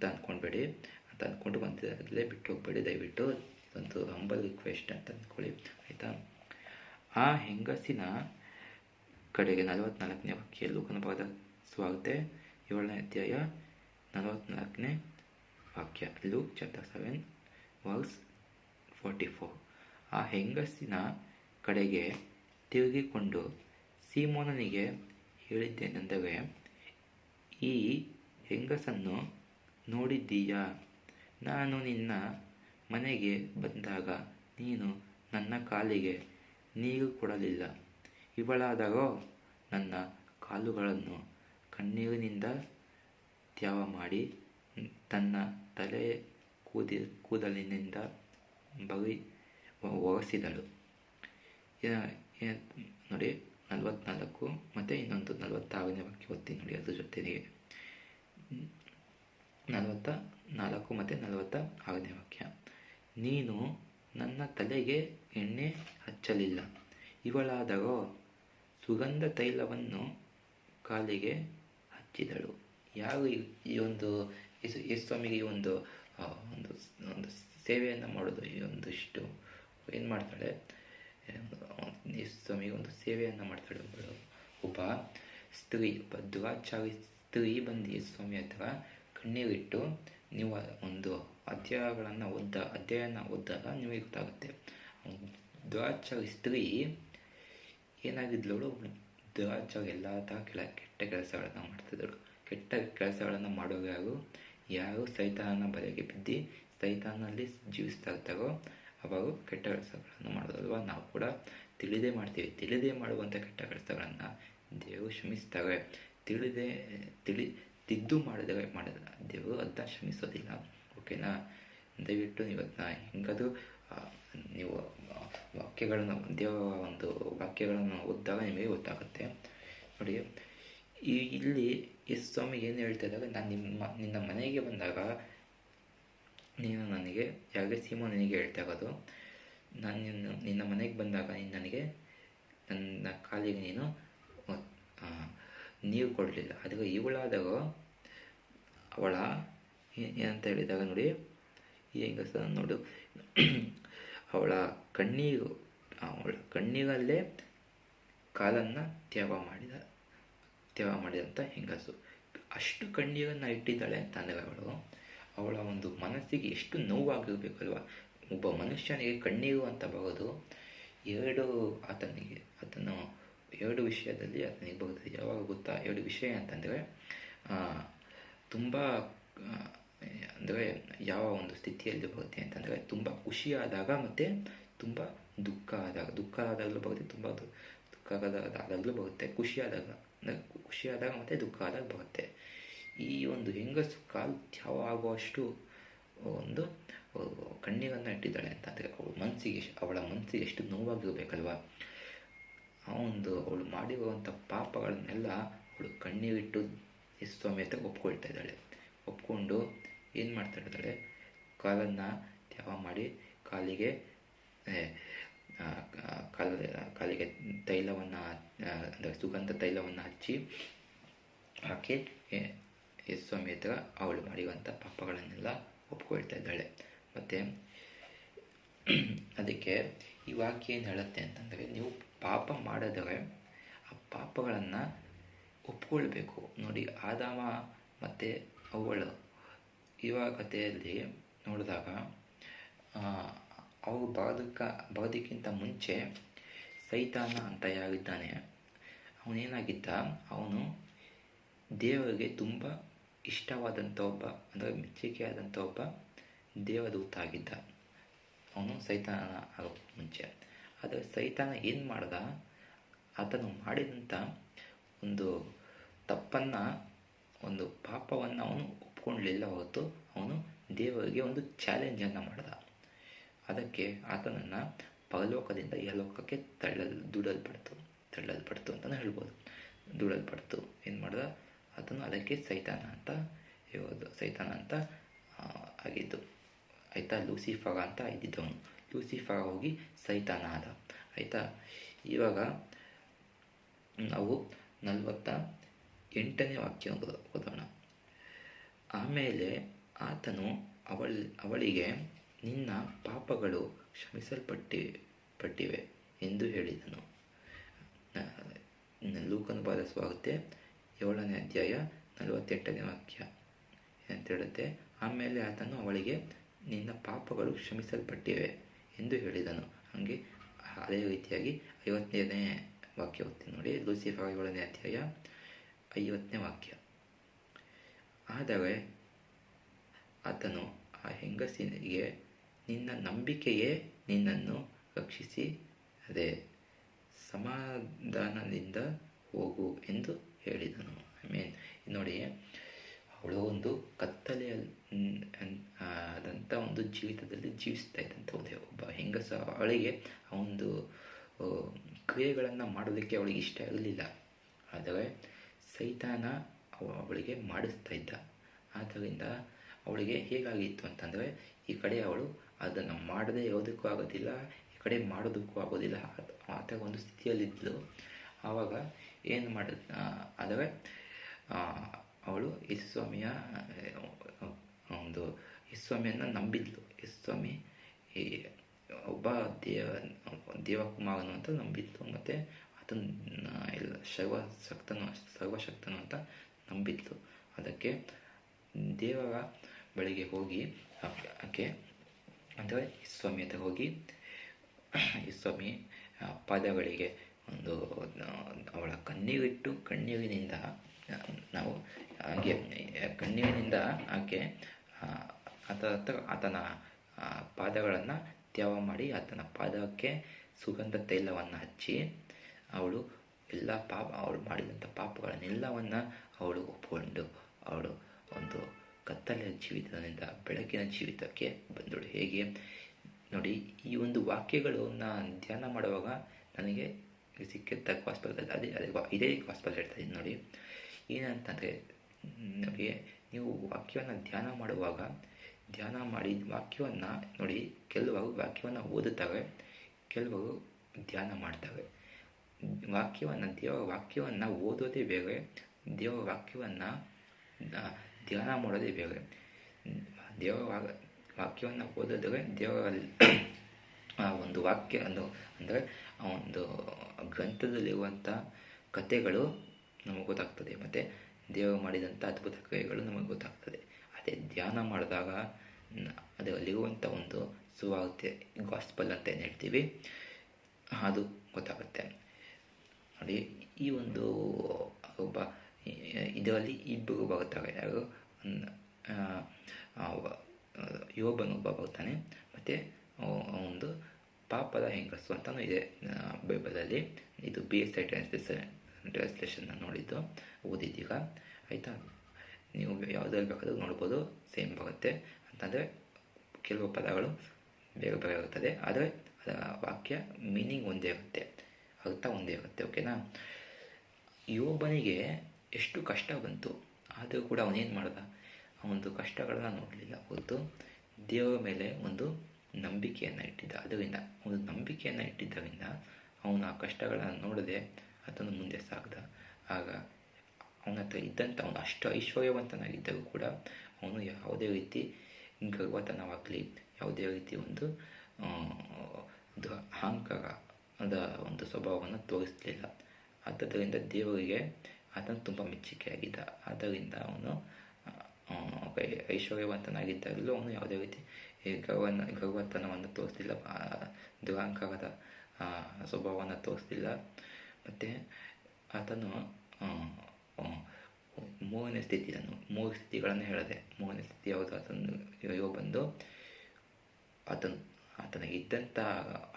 ಅಂದ್ಕೊಳ್ಬೇಡಿ, ಅಂತ ಅಂದ್ಕೊಂಡು ಮಧ್ಯದಲ್ಲೇ ಬಿಟ್ಟು ಹೋಗ್ಬೇಡಿ ದಯವಿಟ್ಟು. ಇದೊಂದು ಹಂಬಲ್ ರಿಕ್ವೆಸ್ಟ್ ಅಂತ ಅಂದ್ಕೊಳ್ಳಿ, ಆಯಿತಾ. ಆ ಹೆಂಗಸಿನ ಕಡೆಗೆ 44ನೇ ವಾಕ್ಯ, ಲೂಕನ ಬರೆದ ಸುವಾರ್ತೆ 7ನೇ ಅಧ್ಯಾಯ 44ನೇ ವಾಕ್ಯ, ಲೂಕ್ ಚಾಪ್ಟರ್ 7 ವರ್ಸ್ 44. ಆ ಹೆಂಗಸಿನ ಕಡೆಗೆ ತಿರುಗಿಕೊಂಡು ಸೀಮೋನನಿಗೆ ಹೇಳಿದ್ದೇನೆಂದರೆ, ಈ ಹೆಂಗಸನ್ನು ನೋಡಿದ್ದೀಯಾ? ನಾನು ನಿನ್ನ ಮನೆಗೆ ಬಂದಾಗ ನೀನು ನನ್ನ ಕಾಲಿಗೆ ನೀರು ಕೊಡಲಿಲ್ಲ. ಇವಳಾದರೋ ನನ್ನ ಕಾಲುಗಳನ್ನು ಕಣ್ಣೀರಿನಿಂದ ತ್ಯಾವ ಮಾಡಿ ತನ್ನ ತಲೆ ಕೂದಲಿನಿಂದ ಒರೆಸಿದಳು. ನೋಡಿ 44 ಮತ್ತು ಇನ್ನೊಂದು 46ನೇ ವಾಕ್ಯ ಓದ್ತೀನಿ ನೋಡಿ, ಅದ್ರ ಜೊತೆಗೆ 44 ಮತ್ತು 46ನೇ ವಾಕ್ಯ. ನೀನು ನನ್ನ ತಲೆಗೆ ಎಣ್ಣೆ ಹಚ್ಚಲಿಲ್ಲ. ಇವಳಾದರೋ ಸುಗಂಧ ತೈಲವನ್ನು ಕಾಲಿಗೆ ಹಚ್ಚಿದಳು. ಯಾರು ಈ ಒಂದು ಯೇಸು ಸ್ವಾಮಿಗೆ ಈ ಒಂದು ಒಂದು ಒಂದು ಸೇವೆಯನ್ನು ಮಾಡೋದು, ಈ ಒಂದಿಷ್ಟು ಏನು ಮಾಡ್ತಾಳೆ, ಯೇಸು ಸ್ವಾಮಿಗೆ ಒಂದು ಸೇವೆಯನ್ನು ಮಾಡ್ತಾಳೆ. ಒಬ್ಬ ಸ್ತ್ರೀ, ಒಬ್ಬ ದುರಾಚಾರಿ ಸ್ತ್ರೀ ಬಂದು ಯೇಸು ಸ್ವಾಮಿ ಹತ್ರ ಕಣ್ಣೀರಿಟ್ಟು, ನೀವು ಒಂದು ಅಧ್ಯಯನ ಓದಿದಾಗ ನಿಮಗೆ ಗೊತ್ತಾಗುತ್ತೆ. ದುರಾಚಾರಿ ಸ್ತ್ರೀ ಏನಾಗಿದ್ಲವಳು, ದುರಾಚಾರ ಎಲ್ಲ ಕೆಟ್ಟ ಕೆಲಸಗಳನ್ನು ಮಾಡ್ತಿದ್ದಳು. ಕೆಟ್ಟ ಕೆಲಸಗಳನ್ನು ಮಾಡೋರು ಯಾರು ಸೈತಾನನ ಬಲೆಗೆ ಬಿದ್ದು ಸೈತಾನಲ್ಲಿ ಜೀವಿಸ್ತಾ ಇರ್ತಾರೋ ಅವರು ಕೆಟ್ಟ ಕೆಲಸಗಳನ್ನು ಮಾಡೋದಲ್ವ. ನಾವು ಕೂಡ ತಿಳಿದೇ ಮಾಡುವಂಥ ಕೆಟ್ಟ ಕೆಲಸಗಳನ್ನು ದೇವರು ಕ್ಷಮಿಸ್ತಾರೆ. ತಿದ್ದು ಮಾಡಿದರೆ ದೇವರು ಅದನ್ನ ಕ್ಷಮಿಸೋದಿಲ್ಲ. ಓಕೆನಾ? ದಯವಿಟ್ಟು ನೀವು ಅದನ್ನ ಹೆಂಗಾದರೂ ನೀವು ದೇವರ ಒಂದು ವಾಕ್ಯಗಳನ್ನು ಓದಿದಾಗ ನಿಮಗೆ ಗೊತ್ತಾಗುತ್ತೆ. ನೋಡಿ, ಇಲ್ಲಿ ಯೇಸು ಸ್ವಾಮಿ ಏನು ಹೇಳ್ತಾ ಇದ್ದಾಗ, ನಾನು ನಿನ್ನ ಮನೆಗೆ ಬಂದಾಗ ನೀನು ನನಗೆ, ಯಾರಿಗೆ ಸೀಮೋನ್ ನಿನಗೆ ಹೇಳ್ತಾ ಇರೋದು, ನಾನು ನಿನ್ನ ಮನೆಗೆ ಬಂದಾಗ ನೀನು ನನಗೆ ನನ್ನ ಕಾಲಿಗೆ ನೀನು ನೀರು ಕೊಡಲಿಲ್ಲ. ಆದರೆ ಇವಳಾದಾಗ ಅವಳ ಏನಂತ ಹೇಳಿದಾಗ ನೋಡಿ, ಈ ಹೆಂಗಸ ನೋಡು, ಅವಳ ಕಣ್ಣೀರಲ್ಲೇ ಕಾಲನ್ನು ತ್ಯಾಗ ಮಾಡಿದಂಥ ಹೆಂಗಸು. ಅಷ್ಟು ಕಣ್ಣೀರನ್ನು ಇಟ್ಟಿದ್ದಾಳೆ ಅಂತಂದರೆ ಅವಳ ಒಂದು ಮನಸ್ಸಿಗೆ ಎಷ್ಟು ನೋವಾಗಿರಬೇಕಲ್ವ. ಒಬ್ಬ ಮನುಷ್ಯನಿಗೆ ಕಣ್ಣೀರು ಅಂತ ಬರೋದು ಎರಡು ವಿಷಯದಲ್ಲಿ ಆತನಿಗೆ ಬರುತ್ತದೆ. ಯಾವಾಗ ಗೊತ್ತಾ? ಎರಡು ವಿಷಯ ಅಂತಂದರೆ, ತುಂಬ ಅಂದರೆ ಯಾವ ಒಂದು ಸ್ಥಿತಿಯಲ್ಲಿ ಬರುತ್ತೆ ಅಂತಂದರೆ, ತುಂಬ ಖುಷಿಯಾದಾಗ ಮತ್ತು ತುಂಬ ದುಃಖ ಆದಾಗಲೂ ಬರುತ್ತೆ, ತುಂಬ ದುಃಖ ಆದಾಗಲೂ ಬರುತ್ತೆ, ಖುಷಿಯಾದಾಗ ಮತ್ತು ದುಃಖ ಆದಾಗ ಬರುತ್ತೆ. ಈ ಒಂದು ಹೆಂಗಸು ಕಾಲು ತ್ಯಾವ ಆಗುವಷ್ಟು ಒಂದು ಕಣ್ಣೀರನ್ನು ಇಟ್ಟಿದ್ದಾಳೆ ಅಂತಂದರೆ ಅವಳ ಮನಸ್ಸಿಗೆ ಎಷ್ಟು ನೋವಾಗಿರಬೇಕಲ್ವ. ಅವಳು ಮಾಡಿರುವಂಥ ಪಾಪಗಳನ್ನೆಲ್ಲ ಅವಳು ಕಣ್ಣೀರಿಟ್ಟು ಯೇಸು ಸ್ವಾಮಿ ಹತ್ರ ಒಪ್ಕೊಳ್ತಾ ಇದ್ದಾಳೆ. ಒಪ್ಕೊಂಡು ಏನು ಮಾಡ್ತಾ ಇದ್ದಾಳೆ, ಕಾಲನ್ನು ತ್ಯಾಗ ಮಾಡಿ ಕಾಲಿಗೆ ತೈಲವನ್ನು, ಅಂದರೆ ಸುಗಂಧ ತೈಲವನ್ನು ಹಚ್ಚಿ ಆಕೆ ಯೇಸು ಸ್ವಾಮಿ ಹತ್ರ ಅವಳು ಮಾಡಿರುವಂಥ ಪಾಪಗಳನ್ನೆಲ್ಲ ಒಪ್ಕೊಳ್ತಾ ಇದ್ದಾಳೆ. ಮತ್ತು ಅದಕ್ಕೆ ಈ ವಾಕ್ಯ ಏನು ಹೇಳುತ್ತೆ ಅಂತಂದರೆ, ನೀವು ಪಾಪ ಮಾಡಿದರೆ ಆ ಪಾಪಗಳನ್ನು ಒಪ್ಕೊಳ್ಬೇಕು. ನೋಡಿ, ಆದಾಮ ಮತ್ತು ಅವಳು ಇವಾಗ ಕಥೆಯಲ್ಲಿ ನೋಡಿದಾಗ ಅವರು ಬರೋದಕ್ಕಿಂತ ಮುಂಚೆ ಸೈತಾನ ಅಂತ ಯಾರಿದ್ದಾನೆ, ಅವನೇನಾಗಿದ್ದ, ಅವನು ದೇವರಿಗೆ ತುಂಬ ಇಷ್ಟವಾದಂಥ ಒಬ್ಬ, ಅಂದರೆ ಮೆಚ್ಚುಗೆಯಾದಂಥ ಒಬ್ಬ ದೇವದೂತ ಆಗಿದ್ದ. ಅವನು ಸೈತಾನ ಆಗೋಕ್ಕೆ ಮುಂಚೆ. ಆದರೆ ಸೈತಾನ ಏನು ಮಾಡ್ದ, ಆತನು ಮಾಡಿದಂಥ ಒಂದು ತಪ್ಪನ್ನು, ಒಂದು ಪಾಪವನ್ನು ಅವನು ಒಪ್ಕೊಳ್ಳಲಿಲ್ಲ. ಹೊರತು ಅವನು ದೇವರಿಗೆ ಒಂದು ಚಾಲೆಂಜನ್ನು ಮಾಡ್ದ. ಅದಕ್ಕೆ ಆತನನ್ನು ಪರಲೋಕದಿಂದ ಇಹಲೋಕಕ್ಕೆ ತಳ್ಳಲ್ಪಡ್ತು ಅಂತಲೂ ಹೇಳ್ಬೋದು. ದೂಡಲ್ಪಡ್ತು. ಏನು ಮಾಡ್ದ ಆತನು? ಅದಕ್ಕೆ ಸೈತಾನ ಅಂತ ಆಗಿದ್ದು, ಆಯಿತಾ. ಲೂಸಿಫರ ಅಂತ ಇದ್ದಿದ್ದವನು ಲೂಸಿಫರ ಹೋಗಿ ಸೈತಾನ ಆದ, ಆಯಿತಾ. ಇವಾಗ ನಾವು 48ನೇ ವಾಕ್ಯ ಓದೋಣ. ಆಮೇಲೆ ಆತನು ಅವಳಿಗೆ, ನಿನ್ನ ಪಾಪಗಳು ಕ್ಷಮಿಸಲ್ಪಟ್ಟಿವೆ ಎಂದು ಹೇಳಿದನು. ಲೂಕನ ಬಾಲಸ್ವಾಗುತ್ತೆ 7ನೇ ಅಧ್ಯಾಯ 48ನೇ ವಾಕ್ಯ ಏನಂತ ಹೇಳುತ್ತೆ, ಆಮೇಲೆ ಆತನು ಅವಳಿಗೆ, ನಿನ್ನ ಪಾಪಗಳು ಕ್ಷಮಿಸಲ್ಪಟ್ಟಿವೆ ಎಂದು ಹೇಳಿದನು. ಹಾಗೆ ಅದೇ ರೀತಿಯಾಗಿ 50ನೇ ವಾಕ್ಯ ಓದ್ತೀನಿ ನೋಡಿ. ಲೂಸಿಫರ್ 7ನೇ ಅಧ್ಯಾಯ 50ನೇ ವಾಕ್ಯ. ಆದರೆ ಆತನು ಆ ಹೆಂಗಸಿನಿಗೆ, ನಿನ್ನ ನಂಬಿಕೆಯೇ ನಿನ್ನನ್ನು ರಕ್ಷಿಸಿ, ಅದೇ ಸಮಾಧಾನದಿಂದ ಹೋಗು ಎಂದು ಹೇಳಿದನು. ನೋಡಿ, ಅವಳು ಒಂದು ಆದಂಥ ಒಂದು ಜೀವಿತದಲ್ಲಿ ಜೀವಿಸ್ತಾ ಇದ್ದಂಥ ಒಬ್ಬ ಹೆಂಗಸ. ಅವಳಿಗೆ ಆ ಒಂದು ಕ್ರಿಯೆಗಳನ್ನು ಮಾಡೋದಕ್ಕೆ ಅವಳಿಗೆ ಇಷ್ಟ ಇರಲಿಲ್ಲ. ಆದರೆ ಸೈತಾನ ಅವಳಿಗೆ ಮಾಡಿಸ್ತಾ ಇದ್ದ. ಆದ್ದರಿಂದ ಅವಳಿಗೆ ಹೇಗಾಗಿತ್ತು ಅಂತಂದರೆ, ಈ ಕಡೆ ಅವಳು ಅದನ್ನು ಮಾಡದೇ ಇರೋದಕ್ಕೂ ಆಗೋದಿಲ್ಲ, ಈ ಕಡೆ ಮಾಡೋದಕ್ಕೂ ಆಗೋದಿಲ್ಲ, ಆ ಥರ ಒಂದು ಸ್ಥಿತಿಯಲ್ಲಿದ್ದಳು. ಆವಾಗ ಏನು ಮಾಡಿದ ಆದರೆ ಅವಳು ಯೇಸುಸ್ವಾಮಿಯ ಒಂದು ಯೇಸುಸ್ವಾಮಿಯನ್ನು ನಂಬಿದ್ಲು. ಯೇಸುಸ್ವಾಮಿ ಈ ಒಬ್ಬ ದೇವಕುಮಾರನು ಅಂತ ನಂಬಿದ್ಲು, ಮತ್ತು ಆತನ ಎಲ್ಲ ಸರ್ವಶಕ್ತನು ಅಂತ ನಂಬಿದ್ಲು. ಅದಕ್ಕೆ ದೇವರ ಬಳಿಗೆ ಹೋಗಿ ಆಕೆ ಅಂದರೆ ಯೇಸುಸ್ವಾಮಿ ಹತ್ರ ಹೋಗಿ ಯೇಸುಸ್ವಾಮಿ ಪಾದಗಳಿಗೆ ಒಂದು ಅವಳ ಕಣ್ಣೀರಿನಿಂದ ನಾವು ಹಾಗೆ ಕಣ್ಣೀರಿನಿಂದ ಆಕೆ ಆತನ ಪಾದಗಳನ್ನು ತ್ಯಾವ ಮಾಡಿ ಆತನ ಪಾದಕ್ಕೆ ಸುಗಂಧ ತೈಲವನ್ನು ಹಚ್ಚಿ ಅವಳು ಅವಳು ಮಾಡಿದಂಥ ಪಾಪಗಳನ್ನೆಲ್ಲವನ್ನು ಅವಳು ಒಪ್ಪಿಕೊಂಡು ಅವಳು ಒಂದು ಕತ್ತಲೆಯ ಜೀವಿತದಿಂದ ಬೆಳಕಿನ ಜೀವಿತಕ್ಕೆ ಬಂದಳು. ಹೇಗೆ ನೋಡಿ, ಈ ಒಂದು ವಾಕ್ಯಗಳನ್ನು ಧ್ಯಾನ ಮಾಡುವಾಗ ನನಗೆ ಸಿಕ್ಕಿದ್ದ ಗಾಸ್ಪಲ್ ಇದೇ ಗಾಸ್ಪಲ್ ಹೇಳ್ತಾ ಇದ್ದೀನಿ ನೋಡಿ. ಏನಂತಂದರೆ ನೋಡಿ, ನೀವು ವಾಕ್ಯವನ್ನು ಧ್ಯಾನ ಮಾಡುವಾಗ ಧ್ಯಾನ ಮಾಡಿ ವಾಕ್ಯವನ್ನು ನೋಡಿ, ಕೆಲವರು ವಾಕ್ಯವನ್ನು ಓದುತ್ತಾರೆ, ಕೆಲವರು ಧ್ಯಾನ ಮಾಡ್ತಾರೆ. ದೇವರ ವಾಕ್ಯವನ್ನು ಓದೋದೇ ಬೇರೆ, ದೇವರ ವಾಕ್ಯವನ್ನು ಧ್ಯಾನ ಮಾಡೋದೇ ಬೇರೆ. ದೇವರ ವಾಕ್ಯವನ್ನು ಓದಿದ್ರೆ ದೇವರಲ್ಲಿ ಆ ಒಂದು ವಾಕ್ಯ ಅಂದರೆ ಆ ಒಂದು ಗ್ರಂಥದಲ್ಲಿರುವಂಥ ಕಥೆಗಳು ನಮಗೆ ಗೊತ್ತಾಗ್ತದೆ, ಮತ್ತು ದೇವರು ಮಾಡಿದಂಥ ಅದ್ಭುತ ಕ್ರಿಯೆಗಳು ನಮಗೆ ಗೊತ್ತಾಗ್ತದೆ. ಅದೇ ಧ್ಯಾನ ಮಾಡಿದಾಗ ಅದರಲ್ಲಿರುವಂಥ ಒಂದು ಸುವಾರ್ತೆ, ಗಾಸ್ಪಲ್ ಅಂತ ಏನು ಹೇಳ್ತೀವಿ, ಅದು ಗೊತ್ತಾಗುತ್ತೆ ನೋಡಿ. ಈ ಒಂದು ಒಬ್ಬ ಇದರಲ್ಲಿ ಇಬ್ಬರು ಬರ್ತಾರೆ, ಯಾರು ಯೋಬನು ಒಬ್ಬ ಬರ್ತಾನೆ, ಮತ್ತು ಒಂದು ಪಾಪದ ಹೆಂಗಸು ಅಂತಲೂ ಇದೆ ಬೈಬಲಲ್ಲಿ. ಇದು BSI ಟ್ರಾನ್ಸ್ಲೇಷನ್ನ ನೋಡಿದ್ದು, ಓದಿದ್ದೀಗ ಆಯಿತಾ. ನೀವು ಯಾವುದ್ರಲ್ಲಿ ಬೇಕಾದರೂ ನೋಡ್ಬೋದು, ಸೇಮ್ ಬರುತ್ತೆ. ಅಂತಂದರೆ ಕೆಲವು ಪದಗಳು ಬೇರೆ ಬೇರೆ ಇರುತ್ತದೆ, ಆದರೆ ಅದರ ವಾಕ್ಯ ಮೀನಿಂಗ್ ಒಂದೇ ಇರುತ್ತೆ, ಅರ್ಥ ಒಂದೇ ಇರುತ್ತೆ. ಓಕೆನಾ. ಯೋಬನಿಗೆ ಎಷ್ಟು ಕಷ್ಟ ಬಂತು, ಆದರೂ ಕೂಡ ಅವನೇನು ಮಾಡ್ದ, ಅವನದು ಕಷ್ಟಗಳನ್ನ ನೋಡಲಿಲ್ಲ, ಹೊರತು ದೇವರ ಮೇಲೆ ಒಂದು ನಂಬಿಕೆಯನ್ನು ಇಟ್ಟಿದ್ದ. ಅದರಿಂದ ಒಂದು ನಂಬಿಕೆಯನ್ನು ಇಟ್ಟಿದ್ದರಿಂದ ಅವನು ಆ ಕಷ್ಟಗಳನ್ನು ನೋಡದೆ ಅದನ್ನು ಮುಂದೆ ಸಾಗ್ದ. ಆಗ ಅವನ ಹತ್ರ ಇದ್ದಂಥ ಅವನು ಅಷ್ಟು ಐಶ್ವರ್ಯವಂತನಾಗಿದ್ದರೂ ಕೂಡ ಅವನು ಯಾವುದೇ ರೀತಿ ಗರ್ವತನವಾಗಲಿ, ಯಾವುದೇ ರೀತಿ ಒಂದು ಅಹಂಕಾರದ ಒಂದು ಸ್ವಭಾವವನ್ನು ತೋರಿಸಲಿಲ್ಲ. ಆದ್ದರಿಂದ ದೇವರಿಗೆ ಆತನು ತುಂಬ ಮೆಚ್ಚುಗೆಯಾಗಿದ್ದ. ಆದ್ದರಿಂದ ಅವನು ಐಶ್ವರ್ಯವಂತನಾಗಿದ್ದಾಗಲೂ ಅವನು ಯಾವುದೇ ರೀತಿ ಗರ್ವತನವನ್ನು ತೋರಿಸಲಿಲ್ಲ, ದುರಹಂಕಾರದ ಸ್ವಭಾವವನ್ನು ತೋರಿಸಲಿಲ್ಲ. ಮತ್ತು ಆತನು ಮೂರನೇ ಸ್ಥಿತಿಗಳನ್ನು ಹೇಳಿದೆ. ಮೂರನೇ ಸ್ಥಿತಿ ಯಾವುದು, ಯೋಬಂದು ಆತನಿಗಿದ್ದಂಥ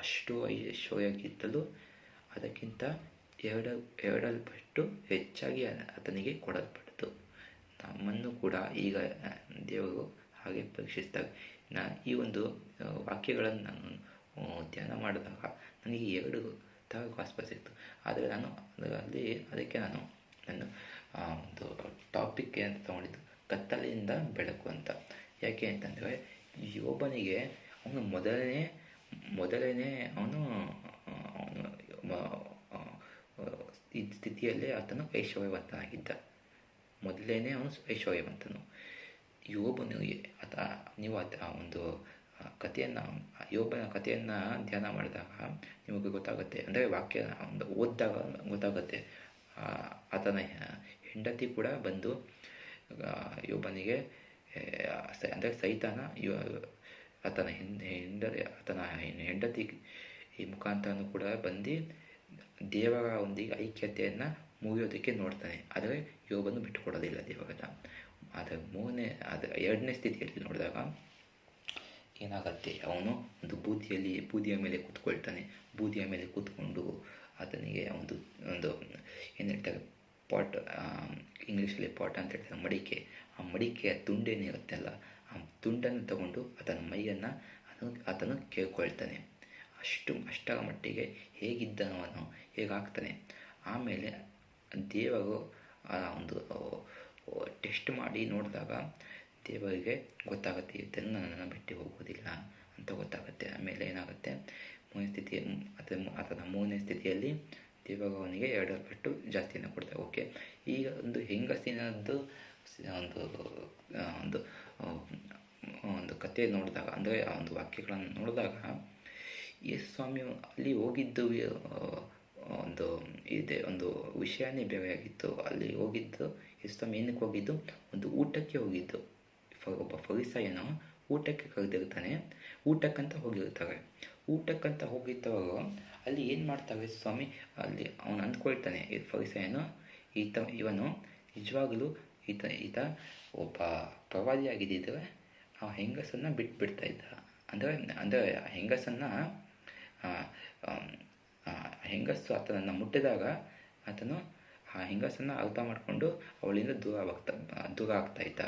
ಅಷ್ಟು ಐಶ್ವರ್ಯಕ್ಕಿಂತಲೂ ಅದಕ್ಕಿಂತ ಎರಡಲ್ಪಟ್ಟು ಹೆಚ್ಚಾಗಿ ಆತನಿಗೆ ಕೊಡಲ್ಪಟ್ಟಿತು. ನಮ್ಮನ್ನು ಕೂಡ ಈಗ ದೇವರು ಹಾಗೆ ಪರೀಕ್ಷಿಸಿದಾಗ, ಈ ಒಂದು ವಾಕ್ಯಗಳನ್ನು ನಾನು ಧ್ಯಾನ ಮಾಡಿದಾಗ ನನಗೆ 2 ಥರ ಗಾಸ್ಪಲ್ ಸಿಕ್ತು. ಆದರೆ ಅದಕ್ಕೆ ನಾನು ಒಂದು ಟಾಪಿಕ್ ಅಂತ ತಗೊಂಡಿದ್ದು ಕತ್ತಲೆಯಿಂದ ಬೆಳಕು ಅಂತ. ಯಾಕೆ ಅಂತಂದರೆ, ಯೋಬನಿಗೆ ಅವನು ಮೊದಲನೇ ಅವನು ಈ ಸ್ಥಿತಿಯಲ್ಲೇ ಆತನು ಐಶ್ವರ್ಯವಂತನಾಗಿದ್ದ. ಮೊದಲೇನೆ ಅವನು ಐಶ್ವರ್ಯವಂತನು. ಯೋಬನಿಗೆ ನೀವು ಒಂದು ಕಥೆಯನ್ನು, ಯೋಬನ ಕಥೆಯನ್ನು ಧ್ಯಾನ ಮಾಡಿದಾಗ ನಿಮಗೆ ಗೊತ್ತಾಗುತ್ತೆ, ಅಂದರೆ ವಾಕ್ಯ ಓದಿದಾಗ ಗೊತ್ತಾಗುತ್ತೆ. ಆತನ ಹೆಂಡತಿ ಕೂಡ ಬಂದು ಯೋಬನಿಗೆ, ಅಂದರೆ ಸೈತಾನ ಆತನ ಹೆಂಡತಿ ಈ ಮುಖಾಂತರನೂ ಕೂಡ ಬಂದು ದೇವರ ಒಂದಿಗೆ ಐಕ್ಯತೆಯನ್ನು ಮುಗಿಯೋದಕ್ಕೆ ನೋಡ್ತಾನೆ. ಆದರೆ ಯೋಬನು ಬಿಟ್ಟುಕೊಡೋದಿಲ್ಲ ದೇವರನ್ನ. ಆದರೆ ಎರಡನೇ ಸ್ಥಿತಿಯಲ್ಲಿ ನೋಡಿದಾಗ ಏನಾಗತ್ತೆ, ಅವನು ಒಂದು ಬೂದಿಯ ಮೇಲೆ ಕೂತ್ಕೊಳ್ತಾನೆ. ಬೂದಿಯ ಮೇಲೆ ಕೂತ್ಕೊಂಡು ಆತನಿಗೆ ಒಂದು ಏನು ಹೇಳ್ತಾರೆ, ಪಾಟ್, ಇಂಗ್ಲೀಷಲ್ಲಿ ಪಾಟ್ ಅಂತ ಹೇಳ್ತಾರೆ, ಮಡಿಕೆ. ಆ ಮಡಿಕೆಯ ತುಂಡೇನಿರುತ್ತಲ್ಲ, ಆ ತುಂಡನ್ನು ತಗೊಂಡು ಆತನ ಮೈಯನ್ನು ಆತನು ಕೇಳ್ಕೊಳ್ತಾನೆ. ಅಷ್ಟರ ಮಟ್ಟಿಗೆ ಹೇಗಿದ್ದನವನು ಹೇಗಾಗ್ತಾನೆ. ಆಮೇಲೆ ದೇವರು ಒಂದು ಟೆಸ್ಟ್ ಮಾಡಿ ನೋಡಿದಾಗ ದೇವರಿಗೆ ಗೊತ್ತಾಗುತ್ತೆ ಇದನ್ನು ನನ್ನನ್ನು ಬಿಟ್ಟು ಹೋಗೋದಿಲ್ಲ ಅಂತ ಗೊತ್ತಾಗುತ್ತೆ. ಆಮೇಲೆ ಏನಾಗುತ್ತೆ, ಮೂರನೇ ಸ್ಥಿತಿ ಅಥವಾ ಮೂರನೇ ಸ್ಥಿತಿಯಲ್ಲಿ ದೇವರು ಅವನಿಗೆ 2 ಪಟ್ಟು ಜಾಸ್ತಿಯನ್ನು ಕೊಡ್ತಾರೆ. ಓಕೆ, ಈಗ ಒಂದು ಹೆಂಗಸಿನದ್ದು ಒಂದು ಒಂದು ಒಂದು ಕಥೆ ನೋಡಿದಾಗ, ಅಂದರೆ ಆ ಒಂದು ವಾಕ್ಯಗಳನ್ನು ನೋಡಿದಾಗ, ಯೇಸು ಸ್ವಾಮಿ ಅಲ್ಲಿ ಹೋಗಿದ್ದು ಒಂದು ಇದೆ, ಒಂದು ವಿಷಯನೇ ಬೇರೆಯಾಗಿತ್ತು. ಅಲ್ಲಿ ಹೋಗಿದ್ದು ಯೇಸು ಸ್ವಾಮಿ ಏನಕ್ಕೆ ಹೋಗಿದ್ದು, ಒಂದು ಊಟಕ್ಕೆ ಹೋಗಿದ್ದು. ಒಬ್ಬ ಫರಿಸಾಯನು ಊಟಕ್ಕೆ ಕರೆದಿರ್ತಾನೆ, ಊಟಕ್ಕಂತ ಹೋಗಿರ್ತಾರೆ. ಊಟಕ್ಕಂತ ಹೋಗಿದ್ದವರು ಅಲ್ಲಿ ಏನು ಮಾಡ್ತಾರೆ, ಸ್ವಾಮಿ ಅಲ್ಲಿ ಅವನು ಅಂದ್ಕೊಳ್ತಾನೆ, ಈ ಫರಿಸಾಯನು ಇವನು ನಿಜವಾಗಲೂ ಈತ ಒಬ್ಬ ಪ್ರವಾದಿಯಾಗಿದ್ದರೆ ಆ ಹೆಂಗಸನ್ನು ಬಿಟ್ಬಿಡ್ತಾ ಇದ್ದ. ಅಂದರೆ ಹೆಂಗಸು ಆತನನ್ನು ಮುಟ್ಟಿದಾಗ ಆತನು ಆ ಹೆಂಗಸನ್ನು ಅರ್ಥ ಮಾಡಿಕೊಂಡು ಅವಳಿಂದ ದೂರ ಆಗ್ತಾ ಇದ್ದ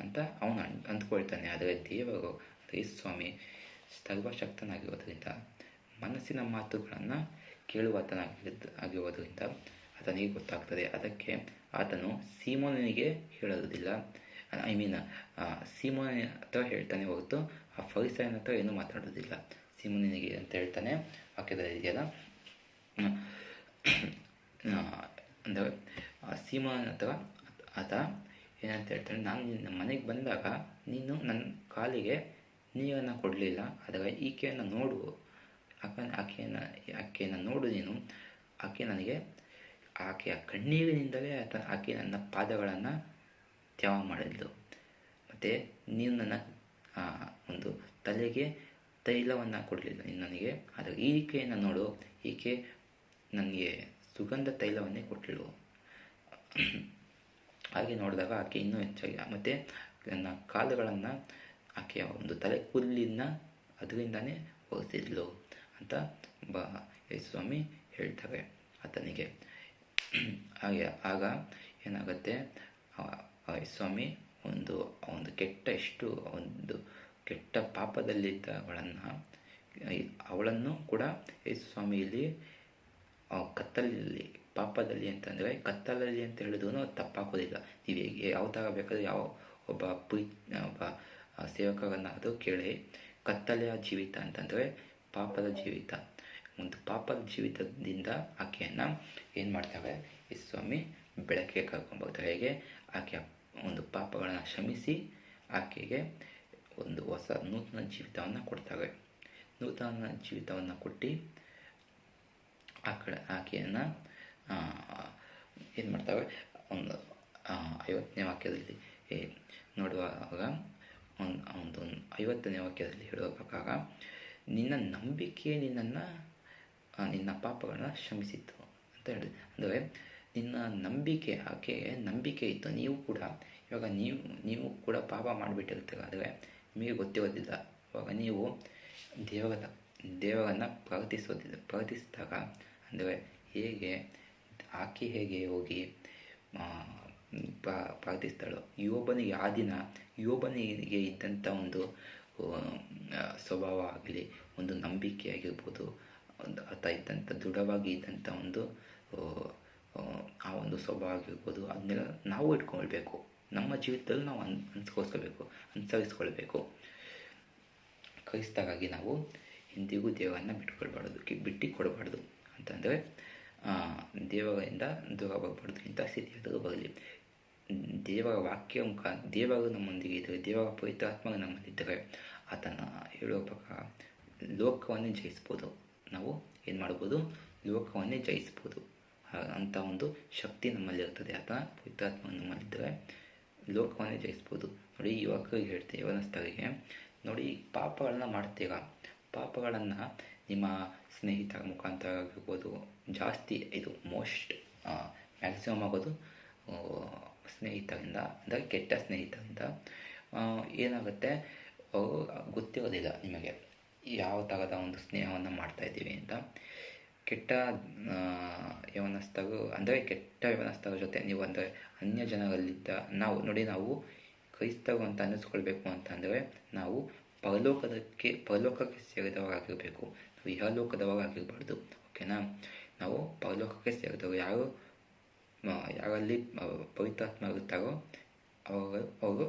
ಅಂತ ಅವನು ಅಂದ್ಕೊಳ್ತಾನೆ. ಆದರೆ ದೇವರು, ಯೇಸು ಸ್ವಾಮಿ ಸರ್ವಶಕ್ತನಾಗಿರೋದ್ರಿಂದ, ಮನಸ್ಸಿನ ಮಾತುಗಳನ್ನು ಕೇಳುವಾತನಾಗಿರೋದ್ರಿಂದ ಆತನಿಗೆ ಗೊತ್ತಾಗ್ತದೆ. ಅದಕ್ಕೆ ಆತನು ಸೀಮೋನನಿಗೆ ಹೇಳೋದಿಲ್ಲ, ಸೀಮೋನ ಹತ್ರ ಹೇಳ್ತಾನೆ ಹೊರತು ಆ ಫರಿಸಾಯನ ಹತ್ರ ಏನೂ ಮಾತಾಡೋದಿಲ್ಲ. ಸೀಮೋನನಿಗೆ ಅಂತ ಹೇಳ್ತಾನೆ, ವಾಕ್ಯದಲ್ಲಿ ಇದೆಯಲ್ಲ, ಅಂದರೆ ಸೀಮೋನ ಹತ್ರ ಆತ ಏನಂತ ಹೇಳ್ತಾನೆ, ನಾನು ನಿನ್ನ ಮನೆಗೆ ಬಂದಾಗ ನೀನು ನನ್ನ ಕಾಲಿಗೆ ನೀರನ್ನು ಕೊಡಲಿಲ್ಲ, ಆದರೆ ಈಕೆಯನ್ನು ನೋಡು, ಆಕೆಯನ್ನು ನೋಡು ನೀನು, ಆಕೆಯ ಕಣ್ಣೀರಿನಿಂದಲೇ ಆಕೆ ನನ್ನ ಪಾದಗಳನ್ನು ತ್ಯಾವ ಮಾಡಿದ್ಲು. ಮತ್ತು ನೀನು ನನ್ನ ಒಂದು ತಲೆಗೆ ತೈಲವನ್ನು ಕೊಡಲಿಲ್ಲ ನೀನು ನನಗೆ, ಆದರೆ ಈಕೆಯನ್ನು ನೋಡು, ಈಕೆ ನನಗೆ ಸುಗಂಧ ತೈಲವನ್ನೇ ಕೊಟ್ಟಳು. ಹಾಗೆ ನೋಡಿದಾಗ ಆಕೆ ಇನ್ನೂ ಹೆಚ್ಚಾಗಿ, ಮತ್ತು ನನ್ನ ಕಾಲುಗಳನ್ನು ಆಕೆಯ ಒಂದು ತಲೆ ಕೂದಲಿನ ಅದರಿಂದನೇ ಒರೆಸಿದ್ಲು ಅಂತ ಯೇಸು ಸ್ವಾಮಿ ಹೇಳ್ತಾರೆ ಆತನಿಗೆ. ಆಗ ಏನಾಗುತ್ತೆ, ಯೇಸು ಸ್ವಾಮಿ ಒಂದು ಕೆಟ್ಟ ಪಾಪದಲ್ಲಿದ್ದವಳನ್ನು ಅವಳನ್ನು ಕೂಡ ಯೇಸು ಸ್ವಾಮಿ ಇಲ್ಲಿ ಕತ್ತಲಲ್ಲಿ, ಪಾಪದಲ್ಲಿ ಅಂತಂದರೆ ಕತ್ತಲಲ್ಲಿ ಅಂತ ಹೇಳಿದ್ರು ತಪ್ಪಾಕೋದಿಲ್ಲ. ನೀವು ಯಾವ ಥರ ಬೇಕಾದ್ರೆ ಯಾವ ಒಬ್ಬ ಸೇವಕರನ್ನು ಅದು ಕೇಳಿ, ಕತ್ತಲೆಯ ಜೀವಿತ ಅಂತಂದರೆ ಪಾಪದ ಜೀವಿತ. ಒಂದು ಪಾಪದ ಜೀವಿತದಿಂದ ಆಕೆಯನ್ನು ಏನು ಮಾಡ್ತಾರೆ, ಯೇಸು ಸ್ವಾಮಿ ಬೆಳಕಿಗೆ ಕರ್ಕೊಂಡ್ಬರ್ತಾರೆ. ಹೇಗೆ ಆಕೆಯ ಒಂದು ಪಾಪಗಳನ್ನು ಕ್ಷಮಿಸಿ ಆಕೆಗೆ ಒಂದು ಹೊಸ ನೂತನ ಜೀವಿತವನ್ನು ಕೊಡ್ತಾರೆ. ನೂತನ ಜೀವಿತವನ್ನು ಕೊಟ್ಟು ಆಕೆಯನ್ನು ಏನು ಮಾಡ್ತಾರೆ, ಒಂದು 50ನೇ ವಾಕ್ಯದಲ್ಲಿ ನೋಡುವಾಗ, ಒಂದು 50ನೇ ವಾಕ್ಯದಲ್ಲಿ ಹೇಳುವ ಪ್ರಕಾರ, ನಿನ್ನ ನಂಬಿಕೆ ನಿನ್ನ ಪಾಪಗಳನ್ನು ಕ್ಷಮಿಸಿತ್ತು ಅಂತ ಹೇಳಿ. ಅಂದರೆ ನಿನ್ನ ನಂಬಿಕೆ, ಆಕೆಗೆ ನಂಬಿಕೆ ಇತ್ತು. ಇವಾಗ ನೀವು ಕೂಡ ಪಾಪ ಮಾಡಿಬಿಟ್ಟಿರ್ತೀರ, ಆದರೆ ನಿಮಗೆ ಗೊತ್ತಿರೋದಿಲ್ಲ. ಇವಾಗ ನೀವು ದೇವರನ್ನು ಪ್ರಾರ್ಥಿಸಿದಾಗ, ಅಂದರೆ ಆಕೆ ಹೇಗೆ ಹೋಗಿ ಪ್ರಾರ್ಥಿಸ್ತಾಳೋ, ಯೋಬನಿಗೆ ಇದ್ದಂಥ ಒಂದು ಸ್ವಭಾವ ಆಗಲಿ, ಒಂದು ನಂಬಿಕೆ ಆಗಿರ್ಬೋದು, ಆತ ಇದ್ದಂಥ ದೃಢವಾಗಿ ಇದ್ದಂಥ ಆ ಒಂದು ಸ್ವಭಾವ ಆಗಿರ್ಬೋದು, ಅದನ್ನೆಲ್ಲ ನಾವು ಇಟ್ಕೊಳ್ಬೇಕು. ನಮ್ಮ ಜೀವಿತದಲ್ಲಿ ನಾವು ಅನುಸರಿಸ್ಕೊಳ್ಬೇಕು. ಕ್ರೈಸ್ತರಾಗಿ ನಾವು ಎಂದಿಗೂ ದೇವರನ್ನು ಬಿಟ್ಟುಕೊಡಬಾರ್ದು ಅಂತಂದರೆ ದೇವರಿಂದ ದೂರ ಬರಬಾರ್ದು. ಇಂಥ ಸ್ಥಿತಿ ಆದರೂ ಬರಲಿ, ದೇವರ ವಾಕ್ಯ ದೇವರು ನಮ್ಮೊಂದಿಗೆ ಇದ್ದರೆ, ದೇವರ ಪವಿತ್ರಾತ್ಮರು ನಮ್ಮಲ್ಲಿದ್ದರೆ, ಆತನ ಹೇಳುವ ಪ್ರಕಾರ ಲೋಕವನ್ನೇ ಜಯಿಸ್ಬೋದು. ನಾವು ಏನು ಮಾಡ್ಬೋದು, ಲೋಕವನ್ನೇ ಜಯಿಸ್ಬೋದು. ಅಂಥ ಒಂದು ಶಕ್ತಿ ನಮ್ಮಲ್ಲಿರ್ತದೆ. ಆತ ಪವಿತ್ರಾತ್ಮ ನಮ್ಮಲ್ಲಿದ್ದರೆ ಲೋಕವನ್ನೇ ಜಯಿಸ್ಬೋದು. ನೋಡಿ, ಯುವಕರಿಗೆ ಹೇಳ್ತೇವೆ, ಯವನಸ್ಥರಿಗೆ ನೋಡಿ, ಪಾಪಗಳನ್ನ ಮಾಡ್ತೀರಾ, ಪಾಪಗಳನ್ನು ನಿಮ್ಮ ಸ್ನೇಹಿತರ ಮುಖಾಂತರ ಆಗಿರ್ಬೋದು, ಜಾಸ್ತಿ ಇದು ಮ್ಯಾಕ್ಸಿಮಮ್ ಆಗೋದು ಸ್ನೇಹಿತರಿಂದ, ಅಂದರೆ ಕೆಟ್ಟ ಸ್ನೇಹಿತರಿಂದ. ಏನಾಗುತ್ತೆ, ಅವರು ಗೊತ್ತಿರೋದಿಲ್ಲ ನಿಮಗೆ ಯಾವ ಥರದ ಒಂದು ಸ್ನೇಹವನ್ನು ಮಾಡ್ತಾಯಿದ್ದೀವಿ ಅಂತ. ಕೆಟ್ಟ ಯವನಸ್ಥರ ಜೊತೆ ನೀವು, ಅಂದರೆ ಅನ್ಯ ಜನರಲ್ಲಿದ್ದ ನಾವು ಕ್ರೈಸ್ತರು ಅಂತ ಅನ್ನಿಸ್ಕೊಳ್ಬೇಕು ಅಂತಂದರೆ ನಾವು ಪರಲೋಕಕ್ಕೆ ಸೇರಿದವರಾಗಿರಬೇಕು. ನಾವು ಇಹಲೋಕದವರಾಗಿರಬಾರ್ದು. ಓಕೆನಾ? ನಾವು ಪರಲೋಕಕ್ಕೆ ಸೇರಿದವರು. ಯಾರಲ್ಲಿ ಪವಿತ್ರಾತ್ಮ ಇರ್ತಾರೋ ಅವರು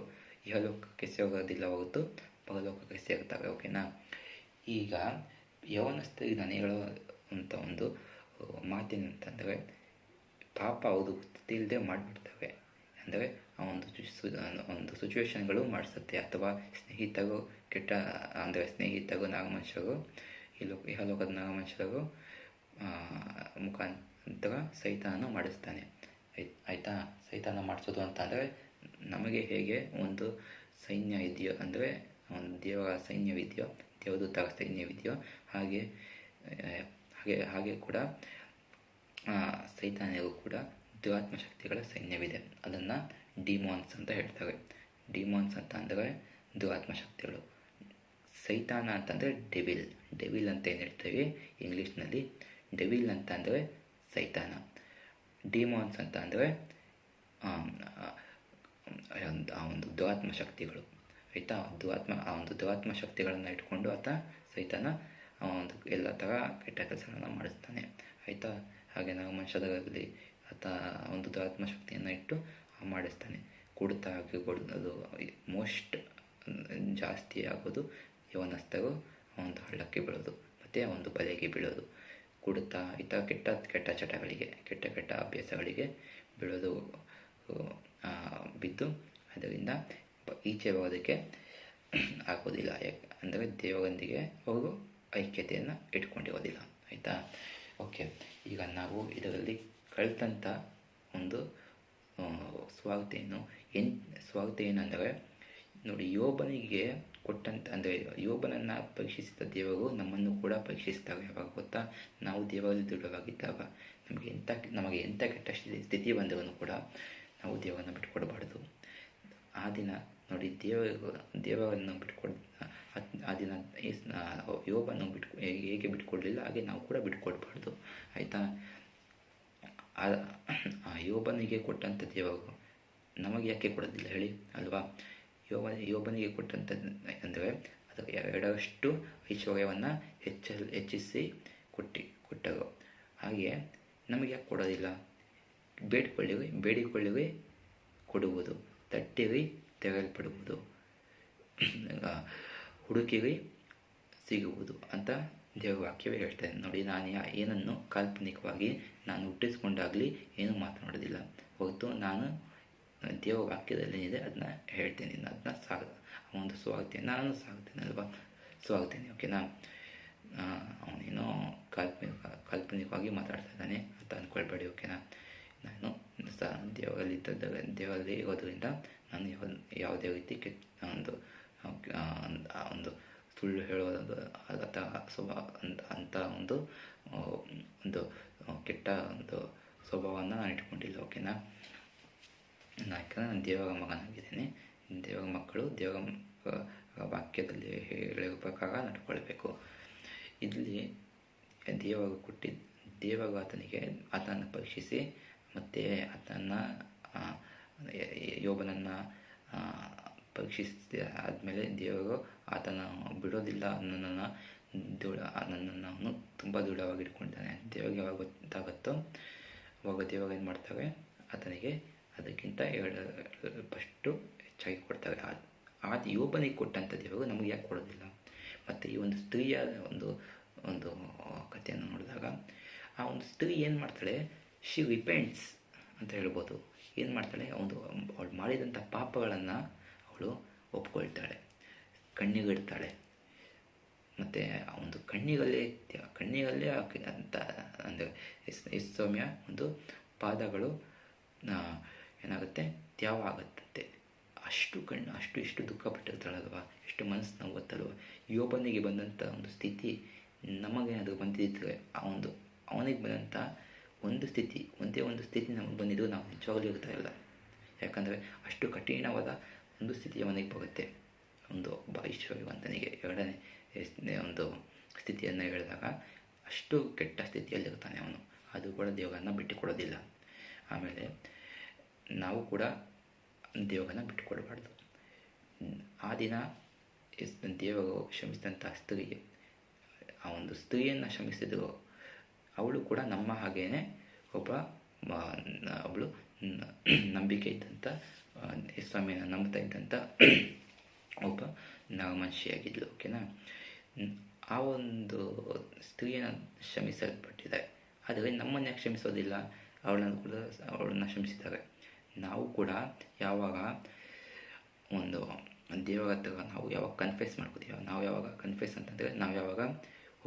ಇಹಲೋಕಕ್ಕೆ ಸೇರೋದಿಲ್ಲ ಹೊರತು ಪರಲೋಕಕ್ಕೆ ಸೇರ್ತಾರೆ. ಓಕೆನಾ. ಈಗ ಯವನಸ್ಥರಿಗೆ ನಾನು ಹೇಳೋ ಅಂತ ಒಂದು ಮಾತೇನಂತಂದರೆ, ಪಾಪ ಅವರು ಗೊತ್ತಿಲ್ಲದೆ ಮಾಡಿಬಿಡ್ತವೆ. ಅಂದರೆ ಆ ಒಂದು ಸಿಚುವೇಶನ್ಗಳು ಮಾಡಿಸುತ್ತೆ, ಅಥವಾ ಸ್ನೇಹಿತರು ಕೆಟ್ಟ, ಅಂದರೆ ಸ್ನೇಹಿತರು ನಾಗಮನುಷ್ಯರು, ಇಹಲೋಕದ ನಾಗಮನುಷ್ಯರು ಮುಖಾಂತರ ಸೈತಾನ ಮಾಡಿಸ್ತಾನೆ. ಆಯಿತಾ. ಸೈತಾನ ಮಾಡಿಸೋದು ಅಂತಂದರೆ ನಮಗೆ ಹೇಗೆ ಒಂದು ಸೈನ್ಯ ಇದೆಯೋ, ಅಂದರೆ ಒಂದು ದೇವರ ಸೈನ್ಯವಿದೆಯೋ, ದೇವದೂತರ ಸೈನ್ಯವಿದೆಯೋ, ಹಾಗೆ ಹಾಗೆ ಹಾಗೆ ಕೂಡ ಸೈತಾನಿಗೂ ಕೂಡ ದುರಾತ್ಮ ಶಕ್ತಿಗಳ ಸೈನ್ಯವಿದೆ. ಅದನ್ನು ಡಿಮಾನ್ಸ್ ಅಂತ ಹೇಳ್ತಾರೆ. ಡಿಮಾನ್ಸ್ ಅಂತ ಅಂದರೆ ದುರಾತ್ಮ ಶಕ್ತಿಗಳು. ಸೈತಾನ ಅಂತಂದರೆ ಡೆವಿಲ್ ಅಂತ ಏನು ಹೇಳ್ತೀವಿ ಇಂಗ್ಲೀಷ್ನಲ್ಲಿ. ಡೆವಿಲ್ ಅಂತ ಅಂದರೆ ಸೈತಾನ. ಡಿಮಾನ್ಸ್ ಅಂತ ಅಂದರೆ ಆ ಒಂದು ದುರಾತ್ಮ ಶಕ್ತಿಗಳು. ಆಯಿತಾ. ಆ ಒಂದು ದುರಾತ್ಮ ಶಕ್ತಿಗಳನ್ನು ಇಟ್ಕೊಂಡು ಆತ ಸೈತಾನ ಒಂದು ಎಲ್ಲ ಥರ ಕೆಟ್ಟ ಕೆಲಸಗಳನ್ನು ಮಾಡಿಸ್ತಾನೆ. ಆಯಿತಾ. ಹಾಗೆ ನಾವು ಮನುಷ್ಯರಲ್ಲಿ ಆತ ಒಂದು ದುರಾತ್ಮ ಶಕ್ತಿಯನ್ನು ಇಟ್ಟು ಮಾಡಿಸ್ತಾನೆ. ಕುಡಿತ ಆಗಿರ್ಬೋದು, ಅದು ಮೋಸ್ಟ್ ಜಾಸ್ತಿ ಆಗೋದು ಯವನಸ್ಥರು ಒಂದು ಹಳ್ಳಕ್ಕೆ ಬೀಳೋದು ಮತ್ತು ಒಂದು ಬಲೆಗೆ ಬೀಳೋದು. ಕುಡಿತ ಈ ಥರ ಕೆಟ್ಟ ಚಟಗಳಿಗೆ, ಕೆಟ್ಟ ಅಭ್ಯಾಸಗಳಿಗೆ ಬೀಳೋದು, ಬಿದ್ದು ಅದರಿಂದ ಈಚೆ ಬರೋದಕ್ಕೆ ಆಗೋದಿಲ್ಲ. ಅಂದರೆ ದೇವರೊಂದಿಗೆ ಅವರು ಐಕ್ಯತೆಯನ್ನು ಇಟ್ಕೊಂಡಿರೋದಿಲ್ಲ. ಆಯಿತಾ. ಓಕೆ. ಈಗ ನಾವು ಇದರಲ್ಲಿ ಕಲಿತಂಥ ಒಂದು ಸ್ವಾರ್ಥ ಏನಂದರೆ, ನೋಡಿ, ಯೋಬನಿಗೆ ಕೊಟ್ಟಂಥ, ಅಂದರೆ ಯೋಬನನ್ನು ಪರೀಕ್ಷಿಸಿದ ದೇವರು ನಮ್ಮನ್ನು ಕೂಡ ಪರೀಕ್ಷಿಸ್ತಾರೆ. ಯಾವಾಗ ಗೊತ್ತಾ? ನಾವು ದೇವರಲ್ಲಿ ದೃಢವಾಗಿದ್ದಾಗ. ನಮಗೆ ಎಂಥ ಕೆಟ್ಟ ಸ್ಥಿತಿ ಬಂದವನು ಕೂಡ ನಾವು ದೇವರನ್ನು ಬಿಟ್ಕೊಡ್ಬಾರ್ದು. ಆ ದಿನ ನೋಡಿ, ದೇವರನ್ನು ಆ ದಿನ ಯೋಬನ್ನು ಹೇಗೆ ಬಿಟ್ಕೊಡ್ಲಿಲ್ಲ, ಹಾಗೆ ನಾವು ಕೂಡ ಬಿಟ್ಕೊಡ್ಬಾರ್ದು. ಆಯಿತಾ. ಆ ಯೋಬನಿಗೆ ಕೊಟ್ಟಂಥ ದೇವರು ನಮಗೆ ಯಾಕೆ ಕೊಡೋದಿಲ್ಲ ಹೇಳಿ, ಅಲ್ವಾ? ಯೋಬನಿಗೆ ಕೊಟ್ಟಂಥದ್ದು ಅಂದರೆ ಅದಕ್ಕೆ 2ರಷ್ಟು ಐಶ್ವರ್ಯವನ್ನು ಹೆಚ್ಚಿಸಿ ಕೊಟ್ಟರು. ಹಾಗೆ ನಮಗೆ ಯಾಕೆ ಕೊಡೋದಿಲ್ಲ? ಬೇಡಿಕೊಳ್ಳಿರಿ ಕೊಡುವುದು, ತಟ್ಟಿರಿ ತೆರೆಯಲ್ಪಡುವುದು, ಹುಡುಕಿರಿ ಸಿಗುವುದು ಅಂತ ದೇವರ ವಾಕ್ಯವೇ ಹೇಳ್ತೇನೆ. ನೋಡಿ, ನಾನು ಏನನ್ನು ಕಾಲ್ಪನಿಕವಾಗಿ ನಾನು ಹುಟ್ಟಿಸ್ಕೊಂಡಾಗಲಿ ಏನೂ ಮಾತನಾಡೋದಿಲ್ಲ ಹೊರತು ನಾನು ದೇವರ ವಾಕ್ಯದಲ್ಲೇನಿದೆ ಅದನ್ನ ಹೇಳ್ತೇನೆ. ಅದನ್ನ ಒಂದು ಸ್ವಾಗತೇನೆ, ನಾನು ಸಾಗ್ತೇನಲ್ವಾ, ಸ್ವಾಗತೇನೆ. ಓಕೆನಾ. ಅವನೇನೋ ಕಾಲ್ಪನಿಕವಾಗಿ ಮಾತಾಡ್ತಾ ಇದ್ದಾನೆ ಅಂತ ಅಂದ್ಕೊಳ್ಬೇಡಿ. ಓಕೆನಾ. ನಾನು ದೇವರಲ್ಲಿ ಇರೋದ್ರಿಂದ ನಾನು ಯಾವುದೇ ರೀತಿ ಒಂದು ಸುಳ್ಳು ಹೇಳೋದು ಅಥವಾ ಅಂಥ ಒಂದು ಕೆಟ್ಟ ಒಂದು ಸ್ವಭಾವವನ್ನು ನಾನು ಇಟ್ಕೊಂಡಿಲ್ಲ. ಓಕೆನಾ. ಯಾಕಂದರೆ ನಾನು ದೇವರ ಮಗನಾಗಿದ್ದೇನೆ. ದೇವರ ಮಕ್ಕಳು ದೇವರ ವಾಕ್ಯದಲ್ಲಿ ಹೇಳಿರೋ ಪ್ರಕಾರ ನಡ್ಕೊಳ್ಬೇಕು. ಇಲ್ಲಿ ದೇವರು ಆತನನ್ನು ಪರೀಕ್ಷಿಸಿ ಮತ್ತು ಯೋಬನನ್ನು ಪರೀಕ್ಷಿಸಿ ಆದಮೇಲೆ ದೇವರು ಆತನ ಬಿಡೋದಿಲ್ಲ, ನನ್ನನ್ನು ಅವನು ತುಂಬ ದೃಢವಾಗಿ ಇಟ್ಕೊಂಡಿದ್ದಾನೆ. ದೇವರಿಗೆ ಯಾವಾಗ ಗೊತ್ತಾಗುತ್ತೋ ಅವಾಗ ದೇವರು ಏನು ಮಾಡ್ತಾರೆ, ಆತನಿಗೆ ಅದಕ್ಕಿಂತ 2 ಪಟ್ಟು ಹೆಚ್ಚಾಗಿ ಕೊಡ್ತಾರೆ. ಯೋಬನಿಗೆ ಕೊಟ್ಟಂಥ ದೇವರು ನಮಗೆ ಯಾಕೆ ಕೊಡೋದಿಲ್ಲ? ಮತ್ತು ಈ ಒಂದು ಸ್ತ್ರೀಯ ಒಂದು ಕಥೆಯನ್ನು ನೋಡಿದಾಗ ಆ ಒಂದು ಸ್ತ್ರೀ ಏನು ಮಾಡ್ತಾಳೆ, ಶಿ ರಿಪೆಂಟ್ಸ್ ಅಂತ ಹೇಳ್ಬೋದು. ಏನು ಮಾಡ್ತಾಳೆ, ಅವಳು ಮಾಡಿದಂಥ ಪಾಪಗಳನ್ನು ಅವಳು ಒಪ್ಕೊಳ್ತಾಳೆ, ಕಣ್ಣಿಗಿಡ್ತಾಳೆ. ಮತ್ತು ಆ ಒಂದು ಕಣ್ಣಿಗಲ್ಲೇ ಅಂತ ಅಂದರೆ ಸೌಮ್ಯ ಒಂದು ಪಾದಗಳು ಏನಾಗುತ್ತೆ, ತ್ಯಾವ ಆಗುತ್ತಂತೆ. ಅಷ್ಟು ದುಃಖಪಟ್ಟಿರ್ತಾಳಲ್ವ, ಎಷ್ಟು ಮನಸ್ಸು ನೋವುತ್ತಲ್ವ. ಯೋಬನಿಗೆ ಬಂದಂಥ ಒಂದು ಸ್ಥಿತಿ ನಮಗೇನಾದರೂ ಬಂದಿದ್ದರೆ ಅವನಿಗೆ ಬಂದಂಥ ಒಂದೇ ಒಂದು ಸ್ಥಿತಿ ನಮಗೆ ಬಂದಿದ್ದು ನಾವು ನಿಜವಾಗಲೂ ಇರ್ತಾ ಇಲ್ಲ. ಯಾಕಂದರೆ ಅಷ್ಟು ಕಠಿಣವಾದ ಒಂದು ಸ್ಥಿತಿ ಅವನಿಗೆ ಬರುತ್ತೆ. ಒಬ್ಬ ಐಶ್ವರ್ಯವಂತನಿಗೆ 2ನೇ ಒಂದು ಸ್ಥಿತಿಯನ್ನು ಹೇಳಿದಾಗ ಅಷ್ಟು ಕೆಟ್ಟ ಸ್ಥಿತಿಯಲ್ಲಿರ್ತಾನೆ ಅವನು. ಅದು ಕೂಡ ದೇವರನ್ನು ಬಿಟ್ಟುಕೊಡೋದಿಲ್ಲ. ಆಮೇಲೆ ನಾವು ಕೂಡ ದೇವರನ್ನು ಬಿಟ್ಟುಕೊಡಬಾರ್ದು. ಆ ದಿನ ದೇವರು ಕ್ಷಮಿಸಿದಂಥ ಸ್ತ್ರೀಗೆ, ಆ ಒಂದು ಸ್ತ್ರೀಯನ್ನು ಕ್ಷಮಿಸಿದ್ರು, ಅವಳು ಕೂಡ ನಮ್ಮ ಹಾಗೇನೆ ಅವಳು ನಂಬಿಕೆ ಇದ್ದಂಥ ಸ್ವಾಮಿಯನ್ನು ನಂಬ್ತಾ ಇದ್ದಂಥ ಒಬ್ಬ ನಾಗಮನುಷ್ಯಾಗಿದ್ಲು. ಓಕೆನಾ. ಆ ಒಂದು ಸ್ತ್ರೀಯನ್ನು ಕ್ಷಮಿಸಲ್ಪಟ್ಟಿದ್ದಾರೆ. ಆದರೆ ನಮ್ಮನ್ನು ಯಾಕೆ ಕ್ಷಮಿಸೋದಿಲ್ಲ? ಅವಳನ್ನು ಕ್ಷಮಿಸಿದ್ದಾರೆ. ನಾವು ಕೂಡ ಯಾವಾಗ ಒಂದು ದೇವರ ಹತ್ರ ನಾವು ಯಾವಾಗ ಕನ್ಫೆಸ್ ಮಾಡ್ಕೋತೀವೋ, ನಾವು ಯಾವಾಗ ಕನ್ಫೆಸ್ ಅಂತಂದರೆ ನಾವು ಯಾವಾಗ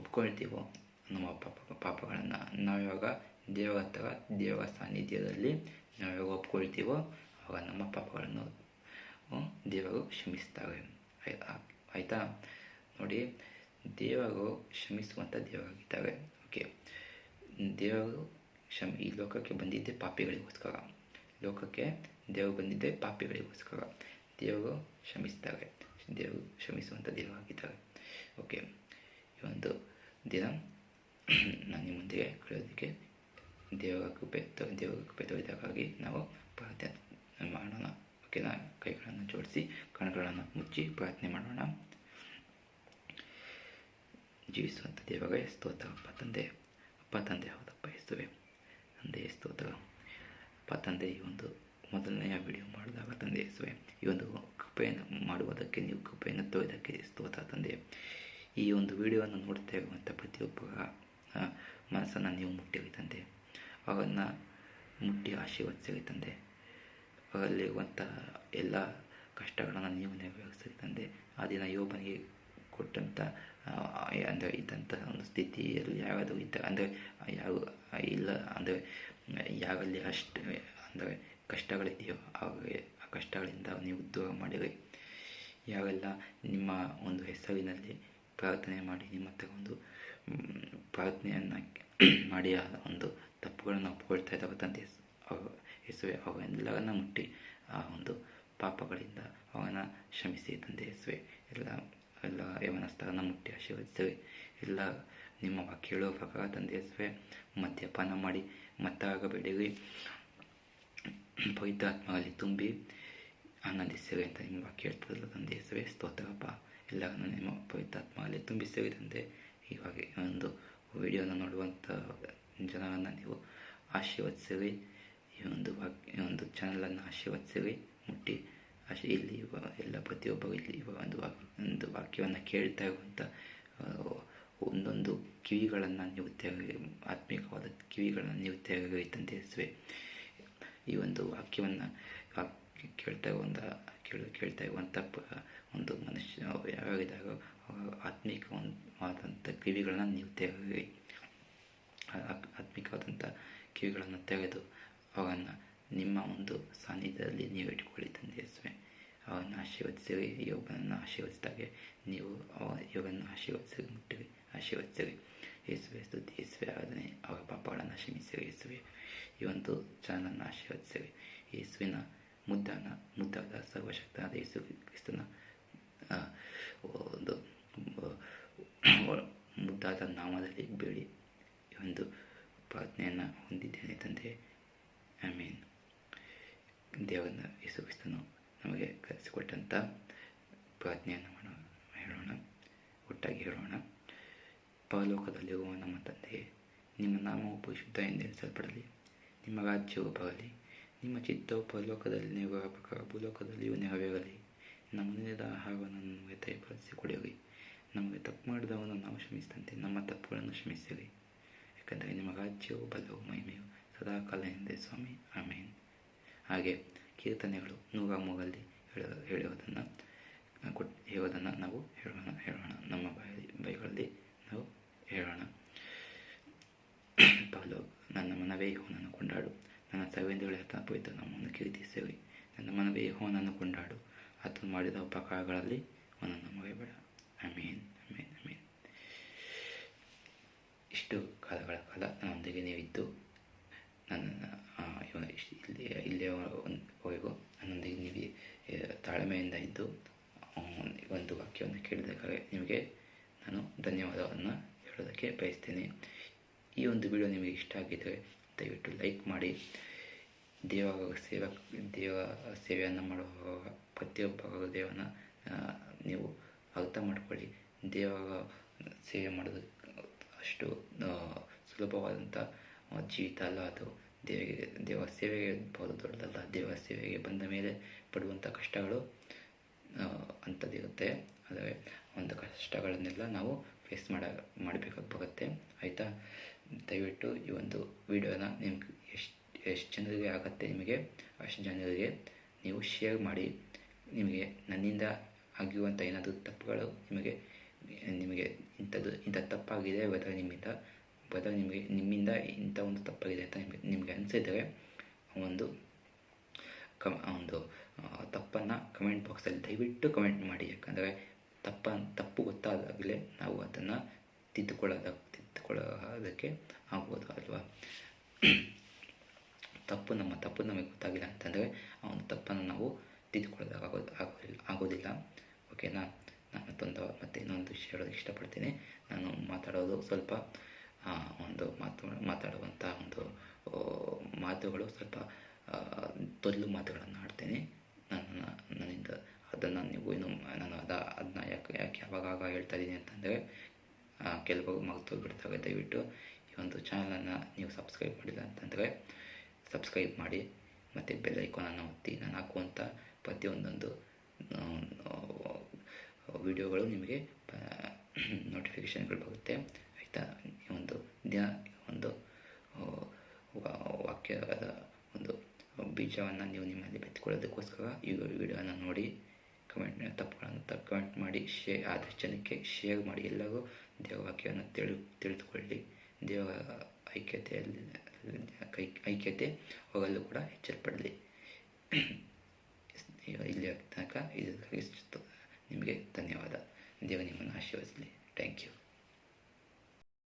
ಒಪ್ಕೊಳ್ತೀವೋ ನಮ್ಮ ಪಾಪಗಳನ್ನು, ನಾವು ಯಾವಾಗ ದೇವರ ಹತ್ರ ದೇವರ ಸಾನ್ನಿಧ್ಯದಲ್ಲಿ ನಾವು ಯಾವಾಗ ಒಪ್ಕೊಳ್ತೀವೋ ಆವಾಗ ನಮ್ಮ ಪಾಪಗಳನ್ನು ದೇವರು ಕ್ಷಮಿಸ್ತಾರೆ. ಆಯಿತಾ? ನೋಡಿ, ದೇವರು ಕ್ಷಮಿಸುವಂಥ ದೇವರಾಗಿದ್ದಾರೆ. ಓಕೆ. ದೇವರು ಈ ಲೋಕಕ್ಕೆ ಬಂದಿದ್ದೇ ಪಾಪಿಗಳಿಗೋಸ್ಕರ. ಲೋಕಕ್ಕೆ ದೇವರು ಬಂದಿದ್ದೇ ಪಾಪಿಗಳಿಗೋಸ್ಕರ. ದೇವರು ಕ್ಷಮಿಸ್ತಾರೆ. ದೇವರು ಕ್ಷಮಿಸುವಂಥ ದೇವರಾಗಿದ್ದಾರೆ. ಓಕೆ. ಈ ಒಂದು ದಿನ ನಾನು ನಿಮ್ಮ ಮುಂದೆ ಕಳೆಯೋದಕ್ಕೆ ದೇವರ ಕೃಪೆ ತೋರಿದಕ್ಕಾಗಿ ನಾವು ಪ್ರಾರ್ಥನೆ ಮಾಡೋಣ. ಓಕೆನಾ. ಕೈಗಳನ್ನು ಜೋಡಿಸಿ ಕಣ್ಣುಗಳನ್ನು ಮುಚ್ಚಿ ಪ್ರಾರ್ಥನೆ ಮಾಡೋಣ. ಜೀವಿಸುವಂಥ ದೇವರೇ ಸ್ತೋತ್ರ. ಅಪ್ಪ ತಂದೆ ಹೌದಪ್ಪ ಯೇಸುವೆ. ತಂದೆ ಸ್ತೋತ್ರ. ಅಪ್ಪ ತಂದೆ, ಈ ಒಂದು ಮೊದಲನೆಯ ವಿಡಿಯೋ ಮಾಡಿದಾಗ ತಂದೆ ಯೇಸುವೆ, ಈ ಒಂದು ಕೃಪೆಯನ್ನು ಮಾಡುವುದಕ್ಕೆ ನೀವು ಕೃಪೆಯನ್ನು ತೋರಿದಕ್ಕೆ ಸ್ತೋತ್ರ ತಂದೆ. ಈ ಒಂದು ವಿಡಿಯೋವನ್ನು ನೋಡ್ತಾ ಇರುವಂಥ ಪ್ರತಿಯೊಬ್ಬರ ಮನಸ್ಸನ್ನು ನೀವು ಮುಟ್ಟಿರಿ ತಂದೆ. ಅವರನ್ನು ಮುಟ್ಟಿ ಆಶೀರ್ವದಿಸಿರಿ ತಂದೆ. ಅವರಲ್ಲಿರುವಂಥ ಎಲ್ಲ ಕಷ್ಟಗಳನ್ನು ನೀವು ನೆರವೇರಿಸಿರಿ ತಂದೆ. ಆ ದಿನ ಯೋಬನಿಗೆ ಕೊಟ್ಟಂಥ ಅಂದರೆ ಇದ್ದಂಥ ಒಂದು ಸ್ಥಿತಿಯಲ್ಲಿ ಯಾರಾದರೂ ಅಂದರೆ ಯಾವ ಇಲ್ಲ ಅಂದರೆ ಯಾರಲ್ಲಿ ಅಷ್ಟು ಅಂದರೆ ಕಷ್ಟಗಳಿದೆಯೋ ಆ ಕಷ್ಟಗಳಿಂದ ನೀವು ದೂರ ಮಾಡಿರಿ. ಯಾವೆಲ್ಲ ನಿಮ್ಮ ಒಂದು ಹೆಸರಿನಲ್ಲಿ ಪ್ರಾರ್ಥನೆ ಮಾಡಿ ನಿಮ್ಮ ಹತ್ರ ಒಂದು ಪ್ರಾರ್ಥನೆಯನ್ನು ಮಾಡಿ ಆ ಒಂದು ತಪ್ಪುಗಳನ್ನು ಒಪ್ಕೊಳ್ತಾ ಇದ್ದಾವೆ ತಂದೆ ಯೇಸುವೆ, ಅವೆಲ್ಲರನ್ನ ಮುಟ್ಟಿ ಆ ಒಂದು ಪಾಪಗಳಿಂದ ಅವನ ಕ್ಷಮಿಸಿ ತಂದೆ ಯೇಸುವೆ. ಎಲ್ಲ ಯವನಸ್ಥರನ್ನು ಮುಟ್ಟಿ ಆಶೀರ್ವದಿಸಿರಿ. ಎಲ್ಲ ನಿಮ್ಮ ವಾಕ್ಯ ಹೇಳುವ ಪ್ರಕಾರ ತಂದೆ ಯೇಸುವೆ, ಮದ್ಯಪಾನ ಮಾಡಿ ಮತ್ತಾಗಬೇಡಿರಿ, ಪವಿತ್ರಾತ್ಮರಲ್ಲಿ ತುಂಬಿ ಆನಂದಿಸಿರಿ ಅಂತ ನಿಮ್ಮ ವಾಕ್ಯ ಹೇಳ್ತದಲ್ಲ ತಂದೆ ಯೇಸುವೆ. ಸ್ತೋತ್ರಪ್ಪ. ಎಲ್ಲರನ್ನು ನಿಮ್ಮ ಪವಿತ್ರಾತ್ಮರಲ್ಲಿ ತುಂಬಿಸಿರಿ ತಂದೆ. ಇವಾಗ ಒಂದು ವಿಡಿಯೋನ ನೋಡುವಂಥ ಜನರನ್ನು ನೀವು ಆಶೀರ್ವದಿಸಿರಿ. ಈ ಒಂದು ಚಾನಲನ್ನು ಆಶೀರ್ವದಿಸಿರಿ, ಮುಟ್ಟಿ ಇಲ್ಲಿ ಎಲ್ಲ ಪ್ರತಿಯೊಬ್ಬರು ಇಲ್ಲಿ ಒಂದು ವಾಕ್ಯವನ್ನು ಕೇಳ್ತಾ ಇರುವಂಥ ಒಂದೊಂದು ಕಿವಿಗಳನ್ನು ನೀವು ಆತ್ಮಿಕವಾದ ಕಿವಿಗಳನ್ನು ನೀವು ತೆರೆಯಿರಿ ತಂದೆ ಯೇಸುವೆ. ಈ ಒಂದು ವಾಕ್ಯವನ್ನು ಕೇಳ್ತಾ ಇರುವಂಥ ಒಂದು ಮನುಷ್ಯ ಯಾರಿದಾಗ ಆತ್ಮಿಕವಾದಂಥ ಕಿವಿಗಳನ್ನು ನೀವು ತೆರೆಯಿರಿ. ಆತ್ಮಿಕವಾದಂಥ ಕಿವಿಗಳನ್ನು ತೆಗೆದು ಅವರನ್ನು ನಿಮ್ಮ ಒಂದು ಸಾನ್ನಿಧ್ಯದಲ್ಲಿ ನೀವು ಇಟ್ಕೊಳ್ಳಿ ತಂದೆ ಯೇಸುವೆ. ಅವರನ್ನು ಆಶೀರ್ವದಿಸಿರಿ. ಯೋಗನನ್ನು ಆಶೀರ್ವದಿಸಿದಾಗೆ ನೀವು ಯೋಗವನ್ನು ಆಶೀರ್ವದಿಸಿರಿ, ಮುಟ್ಟಿರಿ, ಆಶೀರ್ವದಿಸಿರಿ. ಯೇಸುವೆ ಸ್ತುತಿ, ಯೇಸುವೆ ಆರಾಧನೆ. ಅವರ ಪಾಪಗಳನ್ನು ಕ್ಷಮಿಸಿರಿ ಯೇಸುವೆ. ಈ ಒಂದು ಚಾನಲನ್ನು ಆಶೀರ್ವದಿಸಿರಿ. ಯೇಸುವಿನ ಮುದ್ದಾದ ಸರ್ವಶಕ್ತನಾದ ಯೇಸು ಕ್ರಿಸ್ತನ ಒಂದು ಮುದ್ದಾದ ನಾಮದಲ್ಲಿ ಬೇಡಿ ಈ ಒಂದು ಪ್ರಾರ್ಥನೆಯನ್ನು ಹೊಂದಿದ್ದೇನೆ ತಂದೆ. ಆಮೇನ್. ದೇವರನ್ನ ಯೇಸು ಕ್ರಿಸ್ತನು ನಮಗೆ ಕಲಿಸಿಕೊಟ್ಟಂಥ ಪ್ರಾರ್ಥನೆಯನ್ನು ಹೇಳೋಣ, ಒಟ್ಟಾಗಿ ಹೇಳೋಣ. ಪರಲೋಕದಲ್ಲಿರುವ ನಮ್ಮ ತಂದೆಯೇ, ನಿಮ್ಮ ನಾಮವು ಪರಿಶುದ್ಧ ಎಂದೆನಿಸಲ್ಪಡಲಿ. ನಿಮ್ಮ ರಾಜ್ಯವು ಬರಲಿ. ನಿಮ್ಮ ಚಿತ್ತವು ಪರಲೋಕದಲ್ಲಿ ನೆರವೇರುವ ಪ್ರಕಾರ ಭೂಲೋಕದಲ್ಲಿಯೂ ನೆರವೇರಲಿ. ನಮ್ಮ ದಿನದ ಆಹಾರವನ್ನು ನಮಗೆ ದಯಪಾಲಿಸಿ ಕೊಡಿರಿ. ನಮಗೆ ತಪ್ಪು ಮಾಡಿದವನು ನಾವು ಕ್ಷಮಿಸಿದಂತೆ ನಮ್ಮ ತಪ್ಪುಗಳನ್ನು ಕ್ಷಮಿಸಿರಿ. ಯಾಕಂದರೆ ನಿಮ್ಮ ರಾಜ್ಯವು ಬಲವು ಮಹಿಮೆಯು ಸದಾಕಾಲ ಎಂದೇ ಸ್ವಾಮಿ. ಆಮೇನ್. ಹಾಗೆ ಕೀರ್ತನೆಗಳು 103 ಹೇಳೋದನ್ನು ನಾವು ಹೇಳೋಣ. ನಮ್ಮ ಬಾಯಿಗಳಲ್ಲಿ ನಾವು ಹೇಳೋಣ. ನನ್ನ ಮನವೇ ಯೆಹೋವನನ್ನು ಕೊಂಡಾಡು, ನನ್ನ ಸರ್ವೇಂದ್ರಿಯಗಳ ಆತನ ಪವಿತ್ರ ನಾಮವನ್ನು ಕೀರ್ತಿಸಿರಿ. ನನ್ನ ಮನವೇ ಯೆಹೋವನನ್ನು ಕೊಂಡಾಡು, ಆತನು ಮಾಡಿದ ಉಪಕಾರಗಳಲ್ಲಿ ಅವನನ್ನು ಮರೆಯಬೇಡ. ಆಮೇನ್, ಆಮೇನ್, ಆಮೇನ್. ಇಷ್ಟು ಕಾಲಗಳ ಕಾಲ ನನ್ನೊಂದಿಗೆ ನೀವಿದ್ದು ಇಲ್ಲಿಯವರೆಗೂ ನನ್ನೊಂದಿಗೆ ನೀವು ತಾಳ್ಮೆಯಿಂದ ಇದ್ದು ಒಂದು ವಾಕ್ಯವನ್ನು ಕೇಳಿದಾಗ ನಿಮಗೆ ನಾನು ಧನ್ಯವಾದವನ್ನು ಹೇಳೋದಕ್ಕೆ ಬಯಸ್ತೇನೆ. ಈ ಒಂದು ವಿಡಿಯೋ ನಿಮಗೆ ಇಷ್ಟ ಆಗಿದ್ದರೆ ದಯವಿಟ್ಟು ಲೈಕ್ ಮಾಡಿ. ದೇವ ಸೇವೆಯನ್ನು ಮಾಡುವಾಗ ಪ್ರತಿಯೊಬ್ಬ ದೇವನ ನೀವು ಅರ್ಥ ಮಾಡ್ಕೊಳ್ಳಿ. ದೇವರ ಸೇವೆ ಮಾಡೋದು ಅಷ್ಟು ಸುಲಭವಾದಂಥ ಜೀವಿತ ಅಲ್ಲ. ಅದು ದೇವರ ಸೇವೆಗೆ ಬಹಳ ದೊಡ್ಡದಲ್ಲ. ದೇವರ ಸೇವೆಗೆ ಬಂದ ಮೇಲೆ ಪಡುವಂಥ ಕಷ್ಟಗಳು ಅಂಥದ್ದಿರುತ್ತೆ. ಆದರೆ ಒಂದು ಕಷ್ಟಗಳನ್ನೆಲ್ಲ ನಾವು ಫೇಸ್ ಮಾಡಬೇಕಾಗುತ್ತೆ. ಆಯಿತಾ? ದಯವಿಟ್ಟು ಈ ಒಂದು ವಿಡಿಯೋನ ನಿಮ್ಗೆ ಎಷ್ಟು ಜನರಿಗೆ ಆಗುತ್ತೆ ನಿಮಗೆ ಅಷ್ಟು ಜನರಿಗೆ ನೀವು ಶೇರ್ ಮಾಡಿ. ನಿಮಗೆ ನನ್ನಿಂದ ಆಗಿರುವಂಥ ಏನಾದರೂ ತಪ್ಪುಗಳು ನಿಮಗೆ ಇಂಥ ತಪ್ಪಾಗಿದೆ, ನಿಮ್ಮಿಂದ ಇಂಥ ಒಂದು ತಪ್ಪಾಗಿದೆ ಅಂತ ನಿಮಗೆ ಅನಿಸಿದರೆ ಒಂದು ತಪ್ಪನ್ನು ಕಮೆಂಟ್ ಬಾಕ್ಸಲ್ಲಿ ದಯವಿಟ್ಟು ಕಮೆಂಟ್ ಮಾಡಿ. ಯಾಕಂದರೆ ತಪ್ಪು ಗೊತ್ತಾದಾಗಲೇ ನಾವು ಅದನ್ನು ತಿದ್ದುಕೊಳ್ಳೋದಕ್ಕೆ ಆಗ್ಬೋದು ಅಲ್ವಾ? ನಮ್ಮ ತಪ್ಪು ನಮಗೆ ಗೊತ್ತಾಗಿಲ್ಲ ಅಂತಂದರೆ ಆ ಒಂದು ತಪ್ಪನ್ನು ನಾವು ಆಗೋದಿಲ್ಲ. ಓಕೆನಾ? ನಾನು ಮತ್ತೆ ಇನ್ನೊಂದು ವಿಷಯ ಹೇಳೋದಕ್ಕೆ ಇಷ್ಟಪಡ್ತೀನಿ. ನಾನು ಮಾತಾಡೋದು ಸ್ವಲ್ಪ ಮಾತಾಡುವಂಥ ಒಂದು ಮಾತುಗಳು ಸ್ವಲ್ಪ ತೊದಲು ಮಾತುಗಳನ್ನು ಆಡ್ತೀನಿ. ನನ್ನಿಂದ ಅದನ್ನು ನಾನು ಅದನ್ನ ಯಾಕೆ ಯಾವಾಗ ಹೇಳ್ತಾ ಇದ್ದೀನಿ ಅಂತಂದರೆ ಕೆಲವು ಮರೆತೋಗ್ಬಿಡ್ತಾರೆ. ದಯವಿಟ್ಟು ಈ ಒಂದು ಚಾನಲನ್ನು ನೀವು ಸಬ್ಸ್ಕ್ರೈಬ್ ಮಾಡಿಲ್ಲ ಅಂತಂದರೆ ಸಬ್ಸ್ಕ್ರೈಬ್ ಮಾಡಿ, ಮತ್ತು ಬೆಲ್ ಐಕಾನನ್ನು ಒತ್ತಿ. ನಾನು ಹಾಕುವಂಥ ಪ್ರತಿಯೊಂದೊಂದು ವಿಡಿಯೋಗಳು ನಿಮಗೆ ನೋಟಿಫಿಕೇಷನ್ಗಳು ಬರುತ್ತೆ. ಆಯಿತಾ? ಒಂದು ವಾಕ್ಯದ ಒಂದು ಬೀಜವನ್ನು ನೀವು ನಿಮ್ಮಲ್ಲಿ ಬೆಳೆದುಕೊಳ್ಳೋದಕ್ಕೋಸ್ಕರ ಈ ವಿಡಿಯೋನ ನೋಡಿ ತಪ್ಪುಗಳನ್ನು ಕಮೆಂಟ್ ಮಾಡಿ, ಆದಷ್ಟು ಜನಕ್ಕೆ ಶೇರ್ ಮಾಡಿ. ಎಲ್ಲರೂ ದೇವರ ವಾಕ್ಯವನ್ನು ತಿಳಿದುಕೊಳ್ಳಿ. ದೇವರ ಐಕ್ಯತೆ ಹೋಗಲು ಕೂಡ ಹೆಚ್ಚಲ್ಪಡಲಿ. ಇಲ್ಲಿ ತನಕ ಇದಕ್ಕಾಗಿ ನಿಮಗೆ ಧನ್ಯವಾದ. ದೇವರು ನಿಮ್ಮನ್ನು ಆಶೀರ್ವದಿಸಲಿ. Thank you.